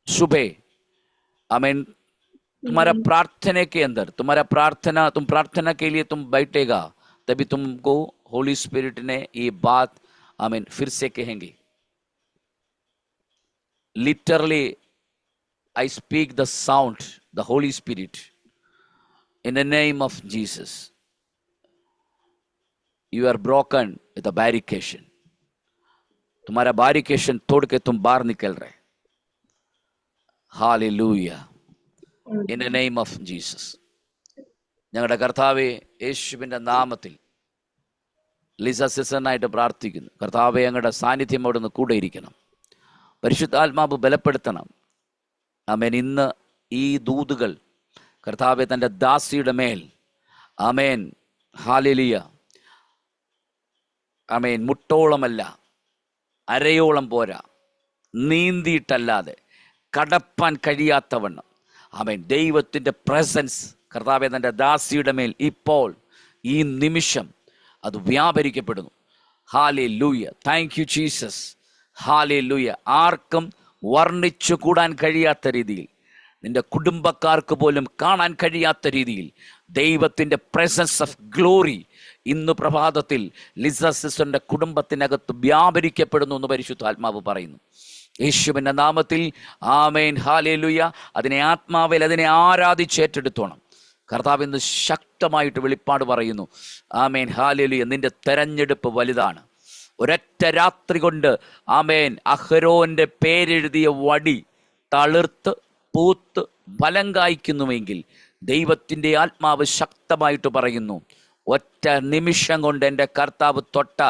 सुबह आमीन तुम्हारा प्रार्थना के अंदर, तुम्हारा प्रार्थना, तुम प्रार्थना के लिए तुम बैठेगा तभी तुमको होली स्पिरिट ने ये बात आमीन फिर से कहेंगे. Literally I speak the sound the holy spirit in the name of Jesus. You are broken with the barrication. तुम्हारा बैरिकेशन तोड़ के तुम बाहर निकल रहे. Hallelujah. In the name of Jesus. ഞങ്ങളുടെ കർത്താവേ, യേശുവിൻ്റെ നാമത്തിൽ ലിസ സിസ്റ്ററിനായിട്ട് പ്രാർത്ഥിക്കുന്നു. കർത്താവേ, ഞങ്ങളുടെ സാന്നിധ്യം അവിടുന്ന് കൂടെ ഇരിക്കണം. പരിശുദ്ധാത്മാവ് ബലപ്പെടുത്തണം. ആമേൻ. ഇന്ന് ഈ ദൂതുകൾ കർത്താവെ തൻ്റെ ദാസിയുടെ മേൽ, ആമേൻ, ഹല്ലേലൂയ, ആമേൻ, മുട്ടോളമല്ല അരയോളം പോരാ, നീന്തിയിട്ടല്ലാതെ കടപ്പാൻ കഴിയാത്തവണ്ണം, ആമേൻ, ദൈവത്തിൻ്റെ പ്രസൻസ് കർത്താവെ തൻ്റെ ദാസിയുടെ മേൽ ഇപ്പോൾ ഈ നിമിഷം അത് വ്യാപരിക്കപ്പെടുന്നു. Hallelujah. Thank you Jesus. Hallelujah. ആർക്കും വർണ്ണിച്ചു കൂടാൻ കഴിയാത്ത രീതിയിൽ, നിന്റെ കുടുംബക്കാർക്ക് പോലും കാണാൻ കഴിയാത്ത രീതിയിൽ ദൈവത്തിൻ്റെ പ്രസൻസ് ഓഫ് ഗ്ലോറി ഇന്ന് പ്രഭാതത്തിൽ ലിസ സിസ്റ്ററിൻ്റെ കുടുംബത്തിനകത്ത് വ്യാപരിക്കപ്പെടുന്നു എന്ന് പരിശുദ്ധാത്മാവ് പറയുന്നു. യേശുവിൻ്റെ നാമത്തിൽ ആമേൻ. ഹല്ലേലൂയ. അതിനെ ആത്മാവിൽ അതിനെ ആരാധിച്ചേറ്റെടുത്തോണം. കർത്താവ് ഇന്ന് ശക്തമായിട്ട് വെളിപ്പാട് പറയുന്നു. ആമേൻ. ഹല്ലേലൂയ. നിന്റെ തെരഞ്ഞെടുപ്പ് വലുതാണ്. ഒരൊറ്റ രാത്രി കൊണ്ട് ആമേൻ അഹരോന്റെ പേരെഴുതിയ വടി തളിർത്ത് പൂത്ത് ഫലം കായ്ക്കുന്നുവെങ്കിൽ ദൈവത്തിൻ്റെ ആത്മാവ് ശക്തമായിട്ട് പറയുന്നു, ഒറ്റ നിമിഷം കൊണ്ട് എൻ്റെ കർത്താവ് തൊട്ട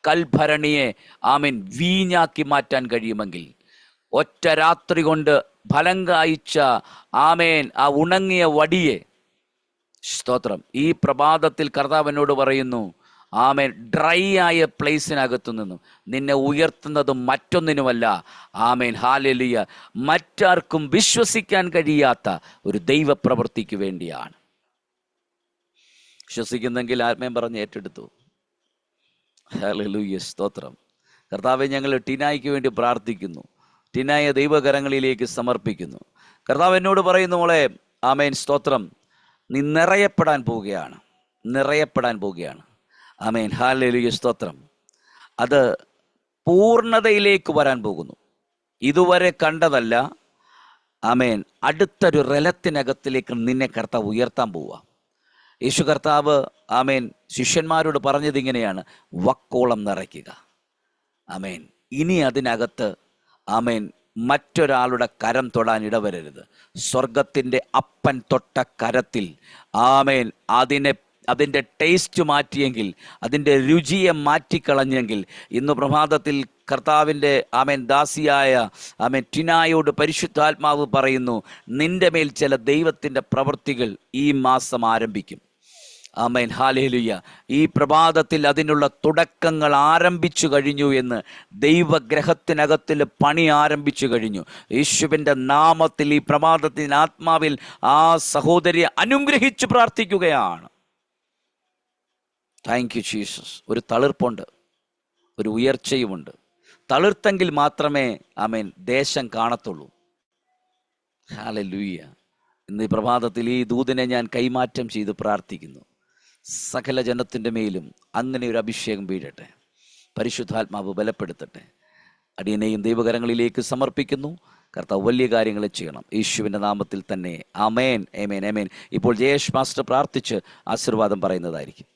കൽഭരണിയെ ആമേൻ വീഞ്ഞാക്കി മാറ്റാൻ കഴിയുമെങ്കിൽ, ഒറ്റ രാത്രി കൊണ്ട് ഫലം കായ്ച്ച ആമേൻ ആ ഉണങ്ങിയ വടിയെ, സ്തോത്രം, ഈ പ്രഭാതത്തിൽ കർത്താവ് എന്നോട് പറയുന്നു, ആമേൻ, ഡ്രൈ ആയ പ്ലേസിനകത്തു നിന്നും നിന്നെ ഉയർത്തുന്നത് മറ്റൊന്നിനുമല്ല, ആമേൻ, ഹല്ലേലൂയ, മറ്റാർക്കും വിശ്വസിക്കാൻ കഴിയാത്ത ഒരു ദൈവപ്രവൃത്തിക്ക് വേണ്ടിയാണ്. വിശ്വസിക്കുന്നെങ്കിൽ ആത്മയം പറഞ്ഞ് ഏറ്റെടുത്തു. ഹല്ലേലൂയ, സ്തോത്രം. കർത്താവെ, ഞങ്ങൾ ടിനായ്ക്ക് വേണ്ടി പ്രാർത്ഥിക്കുന്നു. ടിനായെ ദൈവകരങ്ങളിലേക്ക് സമർപ്പിക്കുന്നു. കർത്താവ് എന്നോട് പറയുന്നു, മോളെ, ആമേൻ, സ്തോത്രം, നീ നിറയപ്പെടാൻ പോവുകയാണ്. ആമേൻ, ഹല്ലേലൂയ, സ്തോത്രം. അത് പൂർണ്ണതയിലേക്ക് വരാൻ പോകുന്നു. ഇതുവരെ കണ്ടതല്ല, ആമേൻ, അടുത്തൊരു റലത്തിനകത്തിലേക്ക് നിന്നെ കർത്താവ് ഉയർത്താൻ പോവുക. യേശു കർത്താവ്, ആമേൻ, ശിഷ്യന്മാരോട് പറഞ്ഞത് ഇങ്ങനെയാണ്, വക്കോളം നിറയ്ക്കുക. ആമേൻ. ഇനി അതിനകത്ത്, ആമേൻ, മറ്റൊരാളുടെ കരം തൊടാൻ ഇടവരരുത്. സ്വർഗത്തിൻ്റെ അപ്പൻ തൊട്ട കരത്തിൽ, ആമേൻ, അതിൻ്റെ ടേസ്റ്റ് മാറ്റിയെങ്കിൽ, അതിൻ്റെ രുചിയെ മാറ്റിക്കളഞ്ഞെങ്കിൽ, ഇന്ന് പ്രഭാതത്തിൽ കർത്താവിൻ്റെ, ആമേൻ, ദാസിയായ, ആമേൻ, ടിനായോട് പരിശുദ്ധാത്മാവ് പറയുന്നു, നിന്റെ മേൽ ചില ദൈവത്തിൻ്റെ പ്രവൃത്തികൾ ഈ മാസം ആരംഭിക്കും. ആമേൻ, ഹല്ലേലൂയ. ഈ പ്രഭാതത്തിൽ അതിനുള്ള തുടക്കങ്ങൾ ആരംഭിച്ചു കഴിഞ്ഞു എന്ന്, ദൈവഗ്രഹത്തിനകത്തിൽ പണി ആരംഭിച്ചു കഴിഞ്ഞു. യേശുവിൻ്റെ നാമത്തിൽ ഈ പ്രഭാതത്തിൽ ആത്മാവിൽ ആ സഹോദരിയെ അനുഗ്രഹിച്ചു പ്രാർത്ഥിക്കുകയാണ്. Thank you Jesus. ഒരു തളിർപ്പുണ്ട്, ഒരു ഉയർച്ചയുമുണ്ട്. തളിർത്തെങ്കിൽ മാത്രമേ, ആമേൻ, ദേശം കാണത്തുള്ളൂ. ഹല്ലേലൂയ. ഇന്ന് ഈ പ്രഭാതത്തിൽ ഈ ദൂതനെ ഞാൻ കൈമാറ്റം ചെയ്ത് പ്രാർത്ഥിക്കുന്നു. സകല ജനത്തിൻ്റെ മേലും അങ്ങനെ ഒരു അഭിഷേകം വീഴട്ടെ. പരിശുദ്ധാത്മാവ് ബലപ്പെടുത്തട്ടെ. അടിയനെയും ദൈവകരങ്ങളിലേക്ക് സമർപ്പിക്കുന്നു. കർത്താവ് വലിയ കാര്യങ്ങൾ ചെയ്യണം, യേശുവിൻ്റെ നാമത്തിൽ തന്നെ. ആമേൻ, ആമേൻ, ആമേൻ. ഇപ്പോൾ ജയേഷ് മാസ്റ്റർ പ്രാർത്ഥിച്ച് ആശീർവാദം പറയുന്നതായിരിക്കും.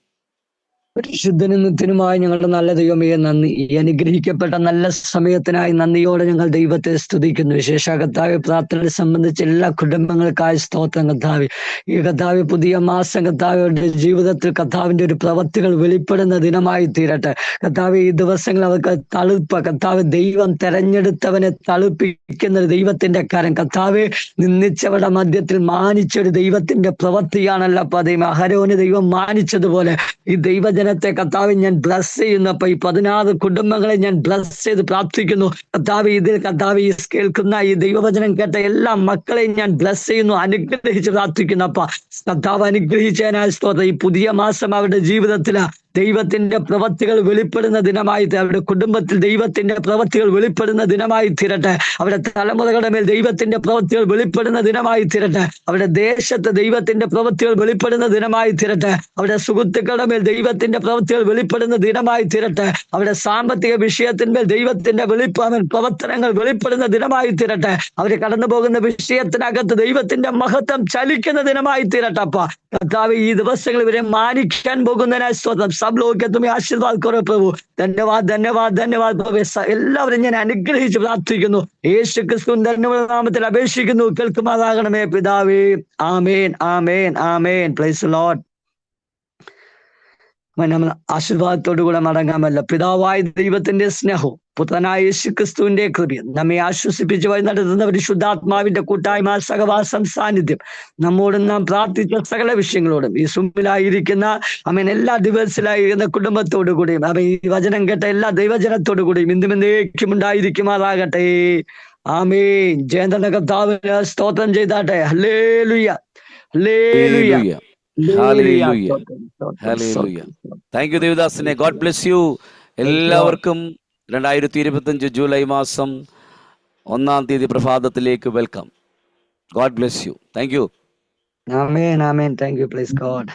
പരിശുദ്ധനുമായി ഞങ്ങളുടെ നല്ല ദൈവമേ, നന്ദി. ഈ അനുഗ്രഹിക്കപ്പെട്ട നല്ല സമയത്തിനായി നന്ദിയോടെ ഞങ്ങൾ ദൈവത്തെ സ്തുതിക്കുന്നു. വിശേഷ കർത്താവ് പ്രാർത്ഥനയെ സംബന്ധിച്ച് എല്ലാ കുടുംബങ്ങൾക്കായി സ്തോത്രം കർത്താവ്. ഈ കർത്താവ് പുതിയ മാസം കർത്താവിന്റെ ജീവിതത്തിൽ കർത്താവിന്റെ ഒരു പ്രവൃത്തികൾ വെളിപ്പെടുന്ന ദിനമായി തീരട്ടെ. കർത്താവ് ഈ ദിവസങ്ങൾ അവർക്ക് തളുപ്പ്, കർത്താവ് ദൈവം തെരഞ്ഞെടുത്തവനെ തളുപ്പിക്കുന്ന ദൈവത്തിന്റെ കാര്യം, കർത്താവ് നിന്ദിച്ചവരുടെ മധ്യത്തിൽ മാനിച്ചൊരു ദൈവത്തിന്റെ പ്രവൃത്തിയാണല്ലോ. അപ്പൊ ദൈവം അഹരോന് ദൈവം മാനിച്ചതുപോലെ ഈ ദൈവജനത്തെ കർത്താവ് ഞാൻ ബ്ലസ് ചെയ്യുന്നു. അപ്പൊ ഈ 16 കുടുംബങ്ങളെ ഞാൻ ബ്ലസ് ചെയ്ത് പ്രാർത്ഥിക്കുന്നു. കർത്താവ് ഇതിൽ കർത്താവ് ഈ കേൾക്കുന്ന ഈ ദൈവവചനം കേട്ട എല്ലാ മക്കളെയും ഞാൻ ബ്ലസ് ചെയ്യുന്നു, അനുഗ്രഹിച്ച് പ്രാർത്ഥിക്കുന്നു. അപ്പൊ കർത്താവ് അനുഗ്രഹിച്ചതിനാൽ സ്തോത്രം. ഈ പുതിയ മാസം അവരുടെ ജീവിതത്തില് ദൈവത്തിന്റെ പ്രവൃത്തികൾ വെളിപ്പെടുന്ന ദിനമായി, അവരുടെ കുടുംബത്തിൽ ദൈവത്തിന്റെ പ്രവൃത്തികൾ വെളിപ്പെടുന്ന ദിനമായി തീരട്ടെ. അവരുടെ തലമുറകളുടെ മേൽ ദൈവത്തിന്റെ പ്രവൃത്തികൾ വെളിപ്പെടുന്ന ദിനമായി തീരട്ടെ. അവരുടെ ദേശത്ത് ദൈവത്തിന്റെ പ്രവൃത്തികൾ വെളിപ്പെടുന്ന ദിനമായി തീരട്ടെ. അവരുടെ സുഹൃത്തുക്കളുടെ മേൽ ദൈവത്തിന്റെ പ്രവൃത്തികൾ വെളിപ്പെടുന്ന ദിനമായി തീരട്ടെ. അവരുടെ സാമ്പത്തിക വിഷയത്തിന്മേൽ ദൈവത്തിന്റെ പ്രവർത്തനങ്ങൾ വെളിപ്പെടുന്ന ദിനമായി തീരട്ടെ. അവർ കടന്നു പോകുന്ന വിഷയത്തിനകത്ത് ദൈവത്തിന്റെ മഹത്വം ചലിക്കുന്ന ദിനമായി തീരട്ടെ. അപ്പ കർത്താവ് ഈ ദിവസങ്ങൾ ഇവരെ മാനിക്കാൻ പോകുന്നതിനായി സ്തോത്രം. सब लोगों के तुम्हें आशीर्वाद करो प्रभु. धन्यवाद धन्यवाद धन्यवाद प्रभु. എല്ലാവരും ഞാൻ അനുഗ്രഹിച്ച് പ്രാർത്ഥിക്കുന്നു. യേശു ക്രിസ്തുവിന്റെ നാമത്തിൽ അപേക്ഷിക്കുന്നു, കേൾക്കുമാറാകണമേ പിതാവേ. Amen, amen, amen. Praise the lord. നമ്മൾ ആശീർവാദത്തോടു കൂടെ മടങ്ങാമല്ലോ. പിതാവായ ദൈവത്തിന്റെ സ്നേഹവും പുത്രനായ യേശു ക്രിസ്തുവിന്റെ കൃപയും നമ്മെ ആശ്വസിപ്പിച്ച് വഴി നടത്തുന്ന പരിശുദ്ധാത്മാവിന്റെ കൂട്ടായ്മ, സഹവാസം, സാന്നിധ്യം നമ്മോടും നാം പ്രാർത്ഥിച്ച സകല വിഷയങ്ങളോടും ഈ സുമ്പിലായിരിക്കുന്ന അവൻ എല്ലാ ദിവസത്തിലായിരിക്കുന്ന കുടുംബത്തോടു കൂടിയും അവൻ ഈ വചനം കേട്ട എല്ലാ ദൈവജനത്തോടു കൂടിയും ഇന്നും എന്നേക്കും ഉണ്ടായിരിക്കുമാറാകട്ടെ. ആമേൻ. ജയന്തന കർത്താവിന് സ്തോത്രം ചെയ്താട്ടെ. ഹല്ലേലൂയ, ഹല്ലേലൂയ, ഹല്ലേലൂയ, സ്തോത്രം, ഹല്ലേലൂയ. സ്തോത്രം. താങ്ക് യു ദേവദാസിനെ. God bless you. എല്ലാവർക്കും 2025 ജൂലൈ മാസം 1-ാം തീയതി പ്രഭാതത്തിലേക്ക് welcome. God bless you. Thank you. Amen, amen. Thank you. Praise God.